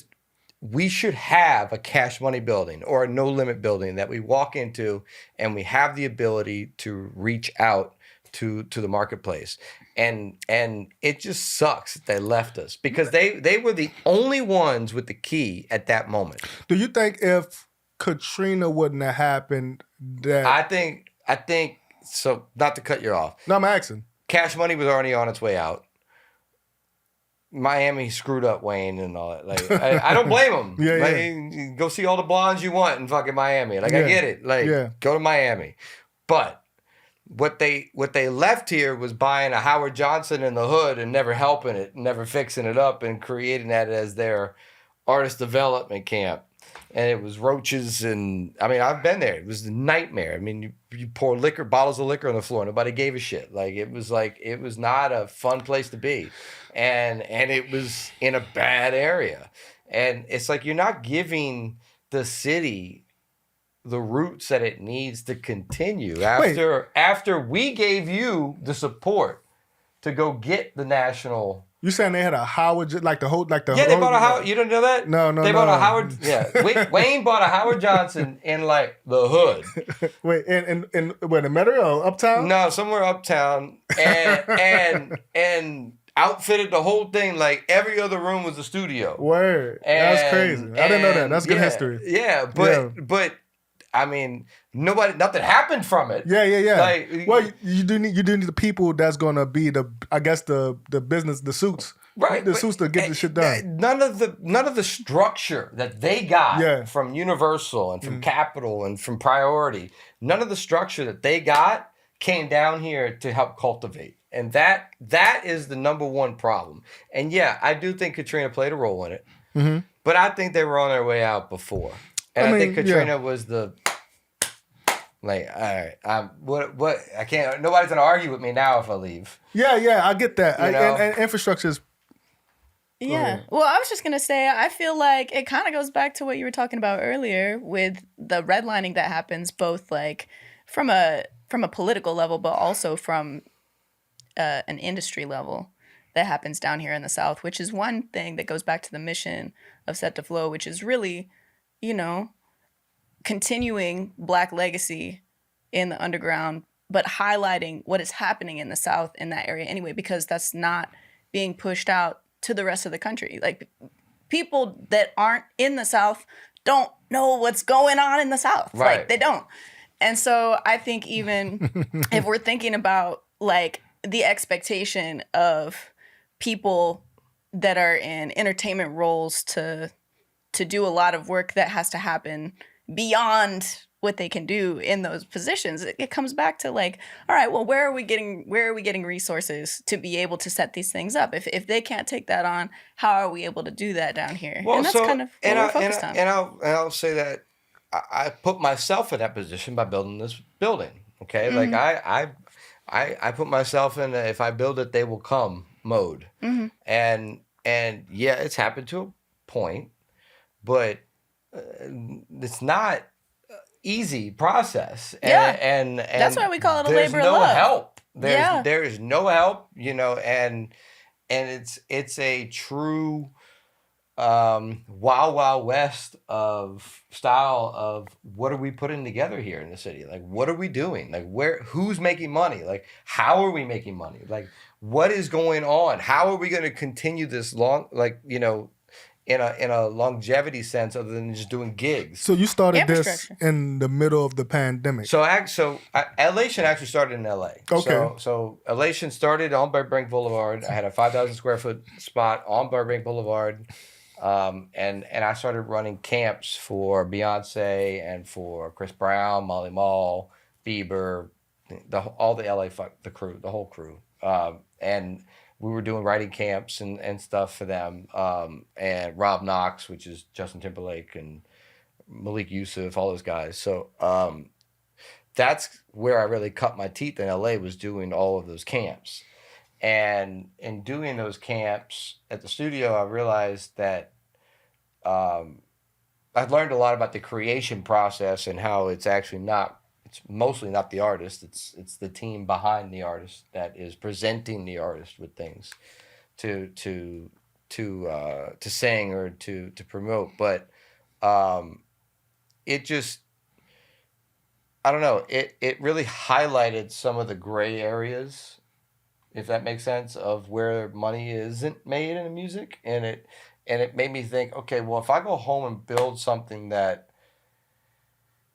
we should have a Cash Money building or a No Limit building that we walk into and we have the ability to reach out to the marketplace. And it just sucks that they left us because they were the only ones with the key at that moment. Do you think if Katrina wouldn't have happened that... I think so, not to cut you off. No, I'm asking. Cash Money was already on its way out. Miami screwed up Wayne and all that. Like, I don't blame him. Like, go see all the blondes you want in fucking Miami. Like, I get it. Like, go to Miami. But what they left here was buying a Howard Johnson in the hood and never helping it, never fixing it up, and creating that as their artist development camp. And it was roaches, and I mean, I've been there. It was a nightmare. I mean, you pour bottles of liquor on the floor. Nobody gave a shit. It was not a fun place to be, and it was in a bad area. And it's like you're not giving the city the roots that it needs to continue after we gave you the support to go get the national. You saying they had a Howard they bought a Howard. You didn't know that? No. They bought a Howard. Yeah, Wayne bought a Howard Johnson in like the hood. Wait, in the Metro or Uptown? No, somewhere uptown, and outfitted the whole thing like every other room was a studio. Word, that's crazy. I didn't know that. That's good history. Yeah, but. I mean, nothing happened from it. Yeah. Like, well, you do need the people that's gonna be the business, the suits, right? The suits to get the shit done. None of the structure that they got from Universal and from Capitol and from Priority, none of the structure that they got came down here to help cultivate, and that is the number one problem. And yeah, I do think Katrina played a role in it, but I think they were on their way out before. And I think Katrina was the Like, all right, what? I can't. Nobody's gonna argue with me now if I leave. Yeah, I get that. And infrastructure is. Yeah. Well, I was just gonna say, I feel like it kind of goes back to what you were talking about earlier with the redlining that happens, both like from a political level, but also from an industry level that happens down here in the South, which is one thing that goes back to the mission of Set de Flo, which is really, continuing Black legacy in the underground, but highlighting what is happening in the South in that area anyway, because that's not being pushed out to the rest of the country. Like, people that aren't in the South don't know what's going on in the South. Right. Like, they don't. And so I think even if we're thinking about like the expectation of people that are in entertainment roles to do a lot of work that has to happen beyond what they can do in those positions, it comes back to like, all right, well, where are we getting resources to be able to set these things up? If they can't take that on, how are we able to do that down here? Well, and that's kind of what we're focused on. And I'll say that I put myself in that position by building this building. Okay, like I put myself in if I build it, they will come mode. And yeah, it's happened to a point, but it's not easy process. And that's why we call it a labor of love. There is no help, and it's a true wild west of style of what are we putting together here in the city? Like, what are we doing? Like, who's making money? Like, how are we making money? Like, what is going on? How are we going to continue this long, like, in a longevity sense other than just doing gigs? So you started this in the middle of the pandemic. So Elation actually started in LA. Okay. So Elation started on Burbank Boulevard. I had a 5,000 square foot spot on Burbank Boulevard. And I started running camps for Beyonce and for Chris Brown, Molly Mall, Bieber, all the LA the crew, the whole crew. And we were doing writing camps and stuff for them. And Rob Knox, which is Justin Timberlake, and Malik Yusuf, all those guys. So that's where I really cut my teeth in LA, was doing all of those camps. And in doing those camps at the studio, I realized that I've learned a lot about the creation process and how it's actually it's mostly not the artist. It's the team behind the artist that is presenting the artist with things to sing or to promote. But it just, I don't know, it really highlighted some of the gray areas, if that makes sense, of where money isn't made in the music. And it made me think, okay, well, if I go home and build something that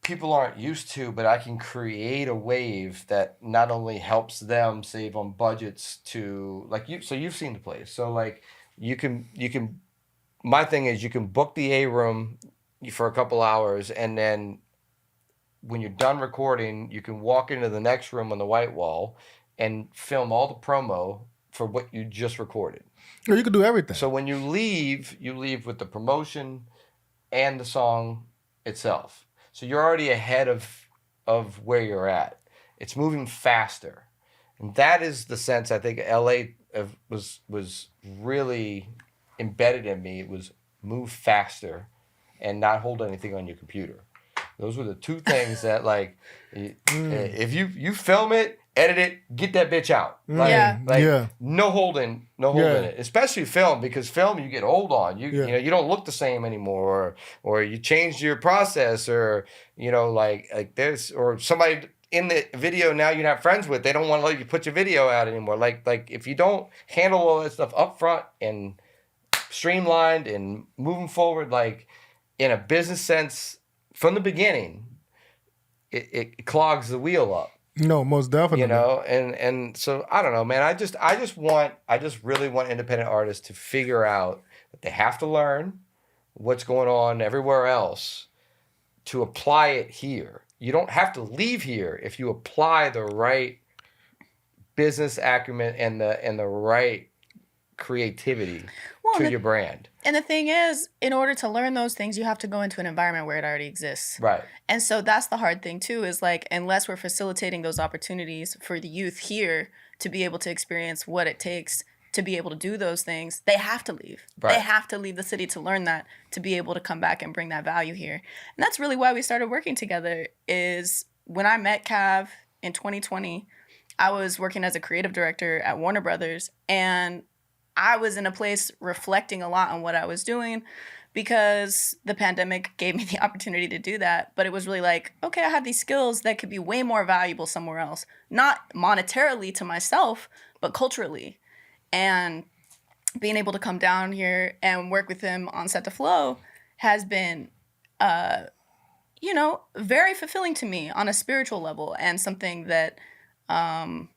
people aren't used to, but I can create a wave that not only helps them save on budgets to, like, so you've seen the place. So like you can, my thing is you can book the A room for a couple hours, and then when you're done recording, you can walk into the next room on the white wall and film all the promo for what you just recorded. Or you could do everything. So when you leave with the promotion and the song itself. So you're already ahead of where you're at. It's moving faster. And that is the sense I think LA was really embedded in me. It was move faster and not hold anything on your computer. Those were the two things that, like, if you film it, edit it, get that bitch out. No holding it. Especially film, because film you get hold on. You don't look the same anymore, or you changed your process, or like there's, or somebody in the video now you're not friends with, they don't want to let you put your video out anymore. Like if you don't handle all that stuff up front and streamlined and moving forward, like in a business sense from the beginning, it clogs the wheel up. No, most definitely. And so I don't know, man. I just really want independent artists to figure out that they have to learn what's going on everywhere else to apply it here. You don't have to leave here if you apply the right business acumen and the right creativity Well, your brand. And the thing is, in order to learn those things, you have to go into an environment where it already exists. Right. And so that's the hard thing too, is like, unless we're facilitating those opportunities for the youth here to be able to experience what it takes to be able to do those things, they have to leave. Right. They have to leave the city to learn that, to be able to come back and bring that value here. And that's really why we started working together. Is when I met Cav in 2020, I was working as a creative director at Warner Brothers, and I was in a place reflecting a lot on what I was doing, because the pandemic gave me the opportunity to do that. But it was really like, okay, I have these skills that could be way more valuable somewhere else, not monetarily to myself, but culturally. And being able to come down here and work with him on Set de Flo has been, very fulfilling to me on a spiritual level, and something that I'm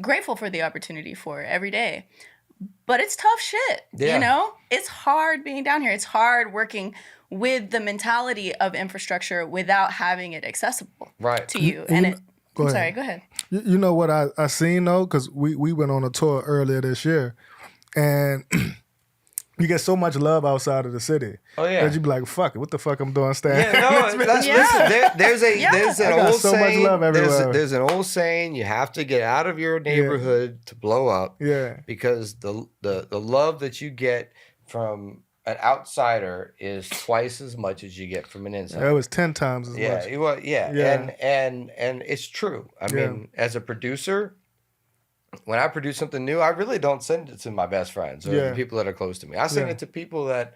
grateful for the opportunity for every day. But it's tough shit, It's hard being down here. It's hard working with the mentality of infrastructure without having it accessible to you. Go ahead. You know what I seen though, because we went on a tour earlier this year, and you get so much love outside of the city. Oh yeah, that you be like, fuck it, what the fuck I'm doing staying? Yeah, no, listen, there's an old so saying. Much love everywhere. There's an old saying: you have to get out of your neighborhood to blow up. Yeah, because the love that you get from an outsider is twice as much as you get from an insider. That was 10 times as much. And it's true. I mean, as a producer, when I produce something new, I really don't send it to my best friends or the people that are close to me. I send it to people that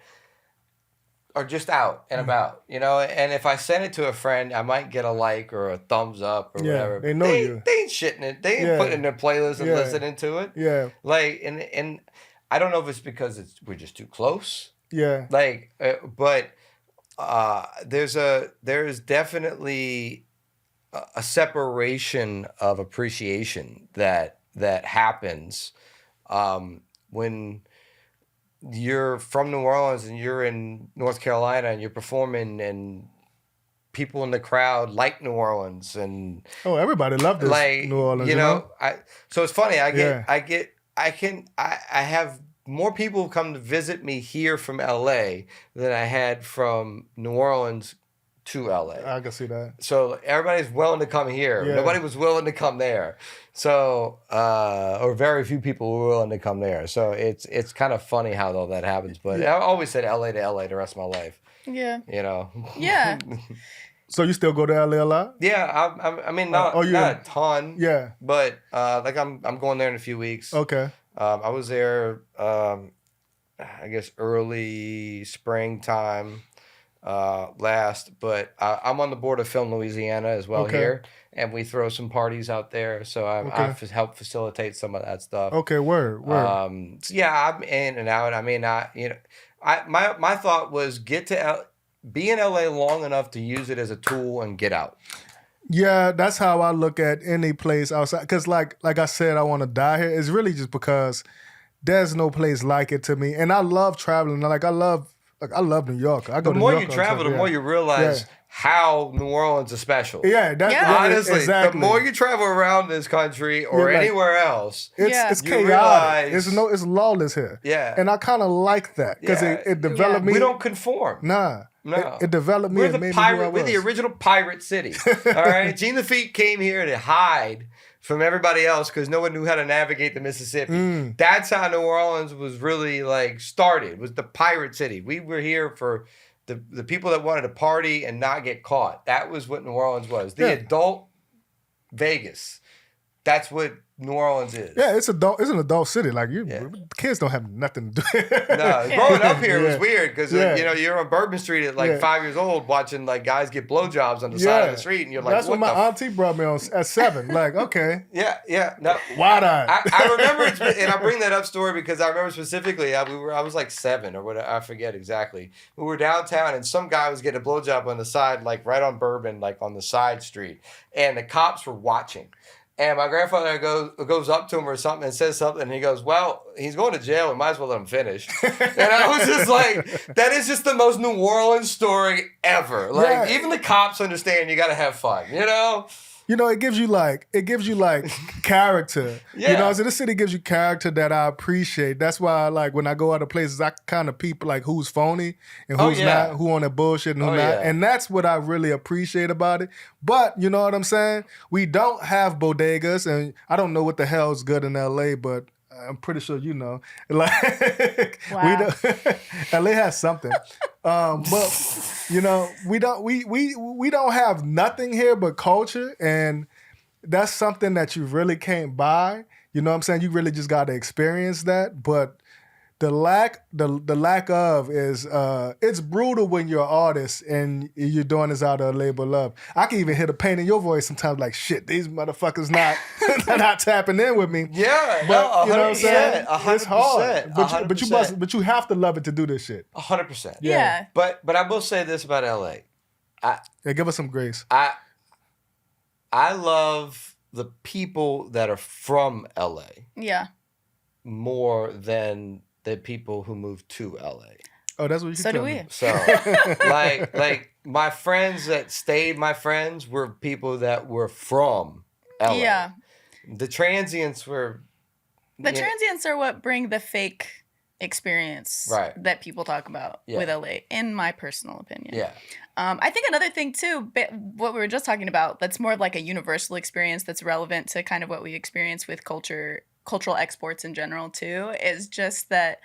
are just out and about, and if I send it to a friend, I might get a like or a thumbs up or whatever. They know you. They ain't shitting it. They ain't putting it in their playlist and listening to it. Yeah. Like, and I don't know if it's because we're just too close. Yeah. Like, but there's definitely a separation of appreciation that happens when you're from New Orleans and you're in North Carolina and you're performing, and people in the crowd like New Orleans, and everybody loved this, like, New Orleans. So it's funny. I have more people come to visit me here from LA than I had from New Orleans to LA. I can see that. So everybody's willing to come here. Yeah. Nobody was willing to come there. So, or very few people were willing to come there. So it's kind of funny how all that happens. But I always said LA to LA the rest of my life. Yeah. Yeah. So you still go to LA a lot? Yeah. I mean, not a ton. Yeah. But I'm going there in a few weeks. Okay. I was there, I guess, early springtime last, but I'm on the board of Film Louisiana as well here, and we throw some parties out there, so I help facilitate some of that stuff. Okay, word. So yeah, I'm in and out. I mean, my thought was be in LA long enough to use it as a tool and get out. Yeah, that's how I look at any place outside. Because like I said, I want to die here. It's really just because there's no place like it to me. And I love traveling. I love New York. I go the to more New York you travel, the more you realize how New Orleans is special. Honestly, exactly. The more you travel around this country or anywhere else, it's chaotic. Realize, it's lawless here. Yeah, and I kind of like that because it developed me. We don't conform. Nah. No. It developed me. We're the original pirate city. All right. Gene Lafitte came here to hide from everybody else because no one knew how to navigate the Mississippi. That's how New Orleans was really started. Was the pirate city. We were here for the people that wanted to party and not get caught. That was what New Orleans was. The adult Vegas. That's what New Orleans is. Yeah, it's an adult city. Like kids don't have nothing to do. No, growing up here was weird because you're on Bourbon Street at 5 years old watching guys get blowjobs on the side of the street, and you're like, that's what my auntie brought me on at 7. Like, okay, no, wide-eyed. I remember, and I bring that up story because I remember specifically. I was like 7 or whatever. I forget exactly. We were downtown, and some guy was getting a blowjob on the side, right on Bourbon, on the side street, and the cops were watching. And my grandfather goes up to him or something and says something, and he goes, well, he's going to jail. We might as well let him finish. And I was just like, that is just the most New Orleans story ever. Even the cops understand you got to have fun, you know, it gives you like character. Yeah. You know, so this city gives you character that I appreciate. That's why, like, when I go other places, I kind of peep like who's phony and who's not, who on that bullshit and who not. Yeah. And that's what I really appreciate about it. But you know what I'm saying? We don't have bodegas, and I don't know what the hell is good in LA, but I'm pretty sure you know. Like, wow. LA has something. But you know, we don't have nothing here but culture, and that's something that you really can't buy. You know what I'm saying? You really just got to experience that. But the lack of is it's brutal when you're an artist and you're doing this out of labor love. I can even hear the pain in your voice sometimes, like, shit, these motherfuckers not tapping in with me. Yeah, but you know what I'm saying? 100%. It's hard, but you have to love it to do this shit. 100%. Yeah. But I will say this about LA. Give us some grace. I love the people that are from LA. Yeah. More than the people who moved to LA. Oh, that's what you. So do we. Me. So, like my friends that stayed, my friends were people that were from LA. Yeah. The transients were. The transients are what bring the fake experience that people talk about with LA, in my personal opinion. Yeah. I think another thing too, what we were just talking about, that's more of like a universal experience that's relevant to kind of what we experience with cultural exports in general too, is just that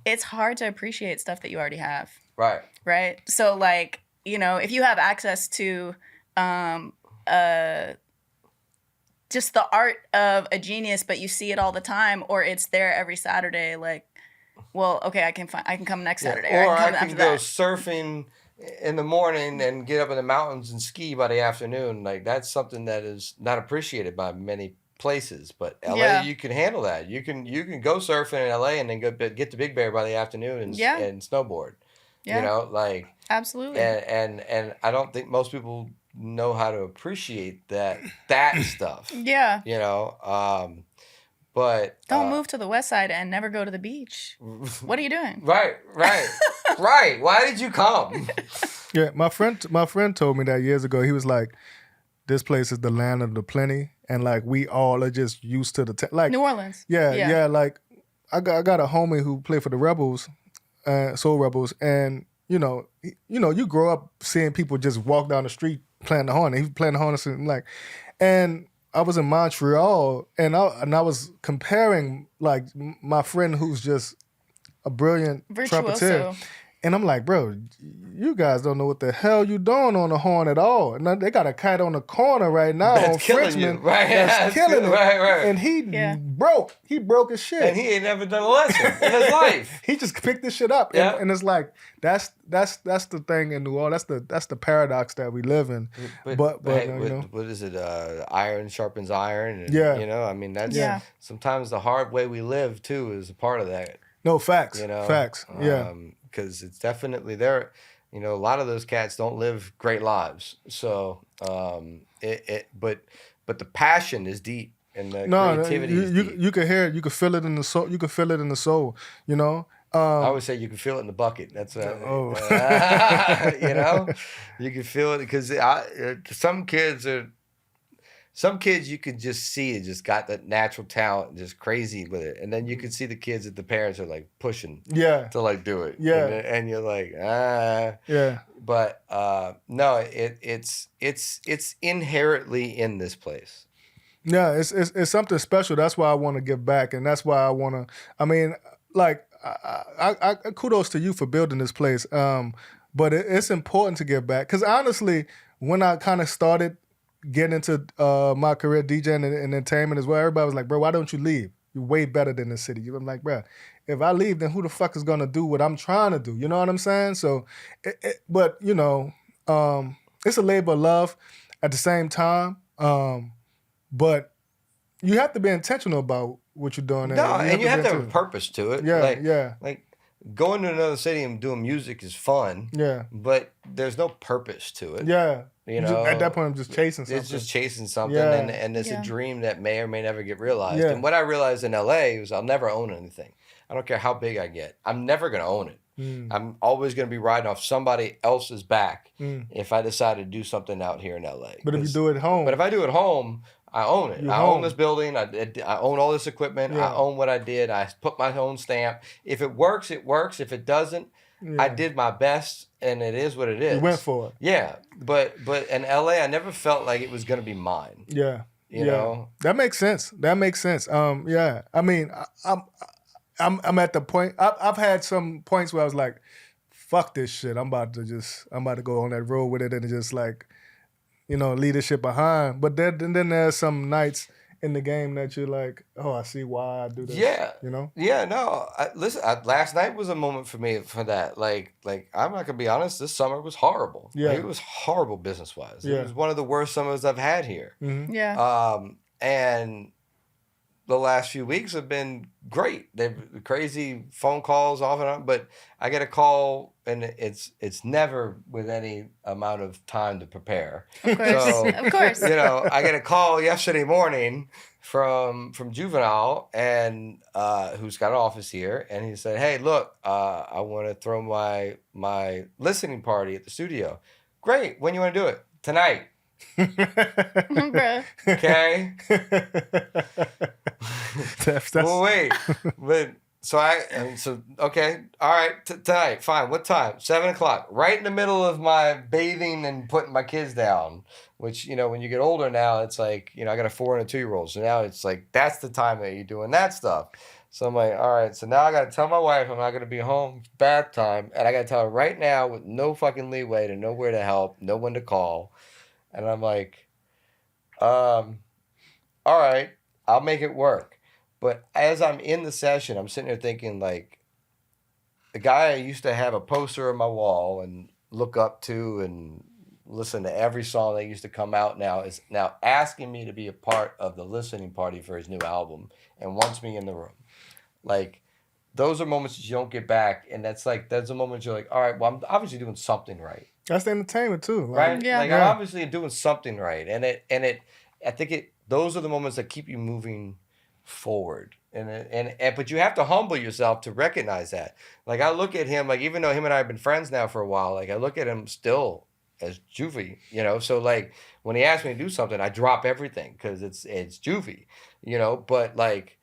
it's hard to appreciate stuff that you already have. Right. Right. So like, you know, if you have access to just the art of a genius, but you see it all the time, or it's there every Saturday, like, well, okay, I can come next Saturday. Or I can go surfing in the morning and get up in the mountains and ski by the afternoon. Like, that's something that is not appreciated by many places, but LA, you can handle that. You can go surfing in LA and then get to Big Bear by the afternoon and snowboard. Yeah. You know, like, absolutely. And I don't think most people know how to appreciate that stuff. Yeah. You know, but don't move to the west side and never go to the beach. What are you doing? Right. Right. Why did you come? Yeah, my friend told me that years ago. He was like, this place is the land of the plenty, and like we all are just used to the like New Orleans. Yeah. Like I got a homie who played for the Rebels, Soul Rebels, and you grow up seeing people just walk down the street playing the horn. He was playing the horn and like, and I was in Montreal, and I was comparing like my friend who's just a brilliant trumpeter. And I'm like, bro, you guys don't know what the hell you doing on the horn at all. And they got a cat on the corner right now on Frenchman. Right? That's killing it. Right. And he broke his shit. And he ain't never done a lesson in his life. He just picked this shit up. Yeah. And it's like, that's the thing in New Orleans. That's the paradox that we live in. But what is it? Iron sharpens iron. And, you know, I mean, that's sometimes the hard way we live too is a part of that. No, facts. You know, facts. Because it's definitely there. You know, a lot of those cats don't live great lives. So, but the passion is deep and the creativity is deep. You can hear it. You can feel it in the soul. You can feel it in the soul. You know. I would say you can feel it in the bucket. That's you know, you can feel it because some kids you could just see it just got that natural talent and just crazy with it. And then you could see the kids that the parents are like pushing to like do it. Yeah. And you're like, Yeah. But no, it's inherently in this place. Yeah, it's something special. That's why I want to give back. And that's why I want to, I mean, like, I kudos to you for building this place. But it's important to give back. Because honestly, when I kind of started getting into my career DJing and entertainment as well, everybody was like, bro, why don't you leave? You're way better than the city. I'm like, bro, if I leave, then who the fuck is going to do what I'm trying to do? You know what I'm saying? So, but, you know, it's a labor of love at the same time. But you have to be intentional about what you're doing. No, and you have to have a purpose to it. Yeah, Like going to another city and doing music is fun. Yeah. But there's no purpose to it. Yeah. You know, at that point, I'm just chasing something. It's just chasing something, and it's a dream that may or may never get realized. Yeah. And what I realized in LA was I'll never own anything. I don't care how big I get. I'm never going to own it. I'm always going to be riding off somebody else's back if I decide to do something out here in LA. But if you do it at home. But if I do it at home, I own it. I own this building. I own all this equipment. I own what I did. I put my own stamp. If it works, it works. If it doesn't, I did my best, and it is what it is. You went for it. Yeah, but in LA, I never felt like it was going to be mine. Yeah, you know, that makes sense. Yeah, I mean, I'm at the point. I've had some points where I was like, "Fuck this shit. I'm about to go on that road with it and just like, leave this shit behind." But then there's some nights in the game that you're like, "Oh, I see why I do this." Yeah, Yeah, no. Listen, last night was a moment for me for that. Like I'm not gonna be honest. This summer was horrible. Yeah, it was horrible business wise. Yeah. It was one of the worst summers I've had here. Mm-hmm. Yeah. And the last few weeks have been great. They've crazy phone calls off and on, but I get a call and it's never with any amount of time to prepare. Of course, so, of course. I get a call yesterday morning from Juvenile and who's got an office here, and he said, "Hey, look, I want to throw my listening party at the studio." Great. When you want to do it? Tonight. Okay. that's well, wait, but okay, all right, tonight, fine. What time? 7:00. Right in the middle of my bathing and putting my kids down. Which when you get older now, it's like I got a 4 and a 2-year-old, so now it's like that's the time that you're doing that stuff. So I'm like, all right, so now I got to tell my wife I'm not going to be home. It's bath time, and I got to tell her right now with no fucking leeway to know where to help, no one to call. And I'm like, all right, I'll make it work. But as I'm in the session, I'm sitting there thinking, like, the guy I used to have a poster on my wall and look up to and listen to every song that used to come out now is now asking me to be a part of the listening party for his new album and wants me in the room. Like, those are moments that you don't get back. And that's a moment you're like, all right, well, I'm obviously doing something right. That's the entertainment too, right? Yeah. Like I'm obviously doing something right, and I think those are the moments that keep you moving forward, and but you have to humble yourself to recognize that. Like I look at him, like even though him and I have been friends now for a while, like I look at him still as Juvie, So like when he asks me to do something, I drop everything because it's Juvie, But like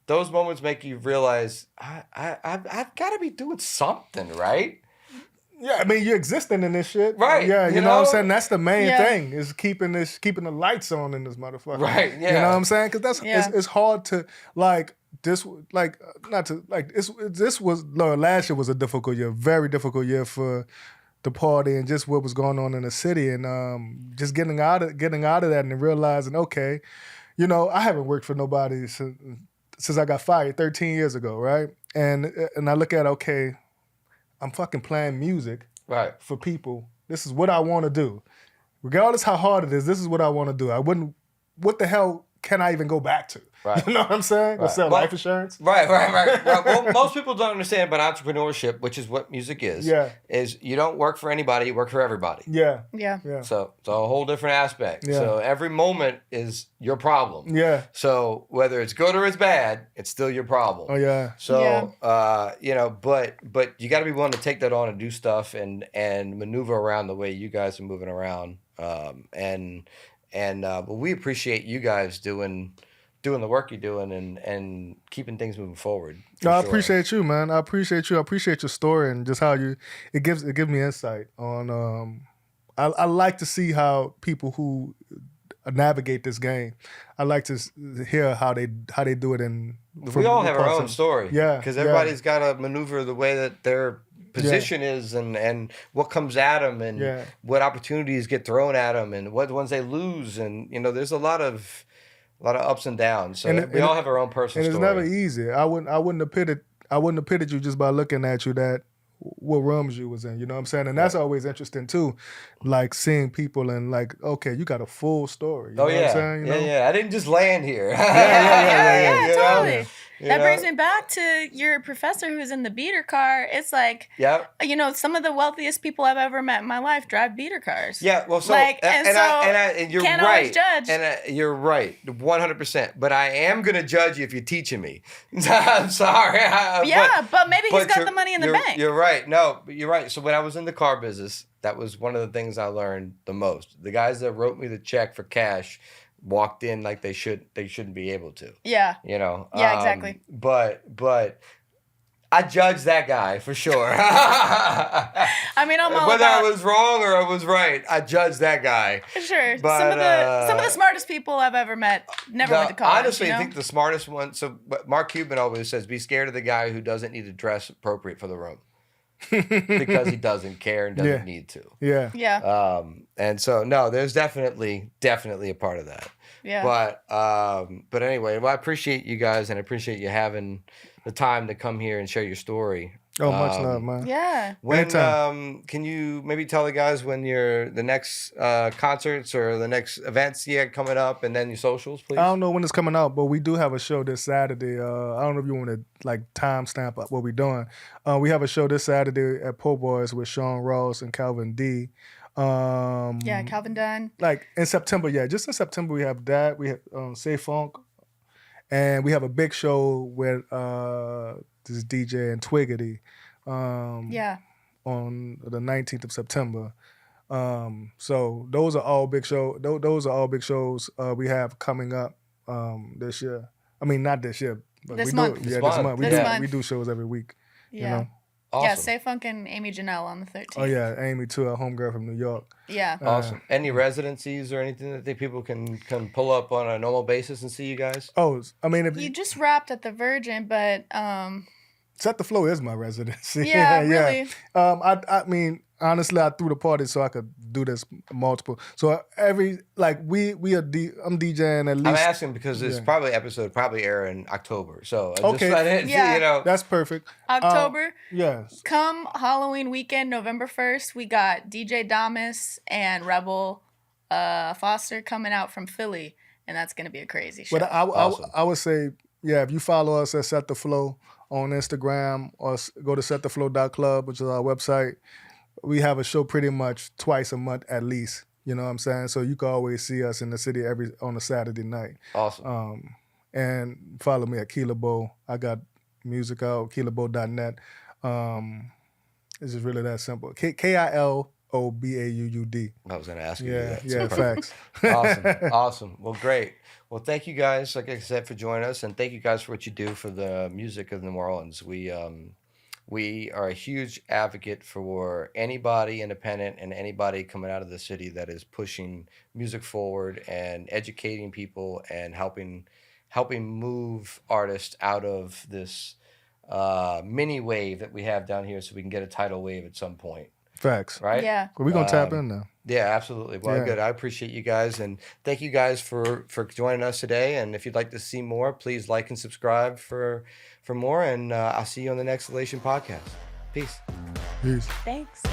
those moments make you realize I've got to be doing something right. Yeah, I mean, you're existing in this shit. Right. Yeah, you know what I'm saying? That's the main thing is keeping the lights on in this motherfucker. Right, yeah. You know what I'm saying? Because it's hard to, like, this was, last year was a difficult year, very difficult year for the party and just what was going on in the city and just getting out of that and realizing, okay, I haven't worked for nobody since I got fired 13 years ago, right? And I look at, okay, I'm fucking playing music for people. This is what I want to do. Regardless how hard it is, this is what I want to do. What the hell can I even go back to? Right. You know what I'm saying? Go sell life insurance? Right. Well, most people don't understand about entrepreneurship, which is what music is. Yeah. Is you don't work for anybody, you work for everybody. Yeah. So it's a whole different aspect. Yeah. So every moment is your problem. Yeah. So whether it's good or it's bad, it's still your problem. Oh yeah. So but you got to be willing to take that on and do stuff and maneuver around the way you guys are moving around. But we appreciate you guys doing the work you're doing and keeping things moving forward. No, I appreciate you, man. I appreciate you. I appreciate your story and just how it gives me insight on. I like to see how people who navigate this game. I like to hear how they do it. We all have our own story. Yeah, because everybody's got to maneuver the way that their position is and what comes at them and what opportunities get thrown at them and what ones they lose and there's a lot of ups and downs. So we all have our own personal story. And it's never easy. I wouldn't have pitted you just by looking at you that what rooms you was in. You know what I'm saying? And that's always interesting too. Like seeing people and like, okay, you got a full story. You know what I'm saying? Yeah. I didn't just land here. Yeah, totally. That brings me back to your professor who's in the beater car. It's like, some of the wealthiest people I've ever met in my life drive beater cars. Yeah, well, so and you're can't right. Always judge. And you're right, 100%. But I am gonna judge you if you're teaching me. I'm sorry. But maybe he's got the money in the bank. You're right. No, but you're right. So when I was in the car business, that was one of the things I learned the most. The guys that wrote me the check for cash walked in like they shouldn't be able to. Yeah. Yeah, exactly. But I judged that guy for sure. I mean, I'm all whether about... I was wrong or I was right, I judged that guy. Sure. But, some of the smartest people I've ever met never went to college. Honestly, I think the smartest one. So Mark Cuban always says, "Be scared of the guy who doesn't need to dress appropriate for the room." Because he doesn't care and doesn't need to. Yeah. And so no, there's definitely a part of that. Yeah. But anyway, well, I appreciate you guys and I appreciate you having the time to come here and share your story. Oh, much love, man. Yeah. When can you maybe tell the guys when the next concerts or the next events you have coming up, and then your socials, please? I don't know when it's coming out, but we do have a show this Saturday. I don't know if you want to timestamp up what we're doing. We have a show this Saturday at Po' Boys with Sean Ross and Calvin D. Calvin Dunn. In September, just in September we have that. We have Say Funk, and we have a big show with this DJ and Twiggity on the 19th of September. So those are all big shows. Those are all big shows we have coming up this year. I mean, not this year, but this month. This month. We do shows every week. Yeah. You know? Awesome. Yeah, Say Funk and Amy Janelle on the 13th. Oh yeah, Amy too, a homegirl from New York. Yeah. Awesome. Any residencies or anything that people can pull up on a normal basis and see you guys? Oh, I mean, if you just wrapped at the Virgin, but Set de Flo is my residency. Yeah, really. I mean, honestly, I threw the party so I could do this multiple. So I'm DJing at least. I'm asking because this probably air in October. So okay, that's perfect. October. Yes. Come Halloween weekend, November 1st, we got DJ Damas and Rebel Foster coming out from Philly, and that's gonna be a crazy show. But I would say, if you follow us at Set de Flo on Instagram or go to setdeflo.club, which is our website, we have a show pretty much twice a month at least. You know what I'm saying? So you can always see us in the city on a Saturday night. Awesome. And follow me at Kilobauud. I got music out, kilobauud.net. It's just really that simple. KILOBAUUD. I was going to ask you that. Yeah, facts. Awesome. Well, great. Well, thank you guys, like I said, for joining us, and thank you guys for what you do for the music of New Orleans. We are a huge advocate for anybody independent and anybody coming out of the city that is pushing music forward and educating people and helping move artists out of this mini wave that we have down here, so we can get a tidal wave at some point. Facts. Right? Yeah. We're going to tap in now. Yeah, absolutely. Well, good. I appreciate you guys, and thank you guys for joining us today. And if you'd like to see more, please like and subscribe for more. And I'll see you on the next Elation podcast. Peace. Peace. Thanks.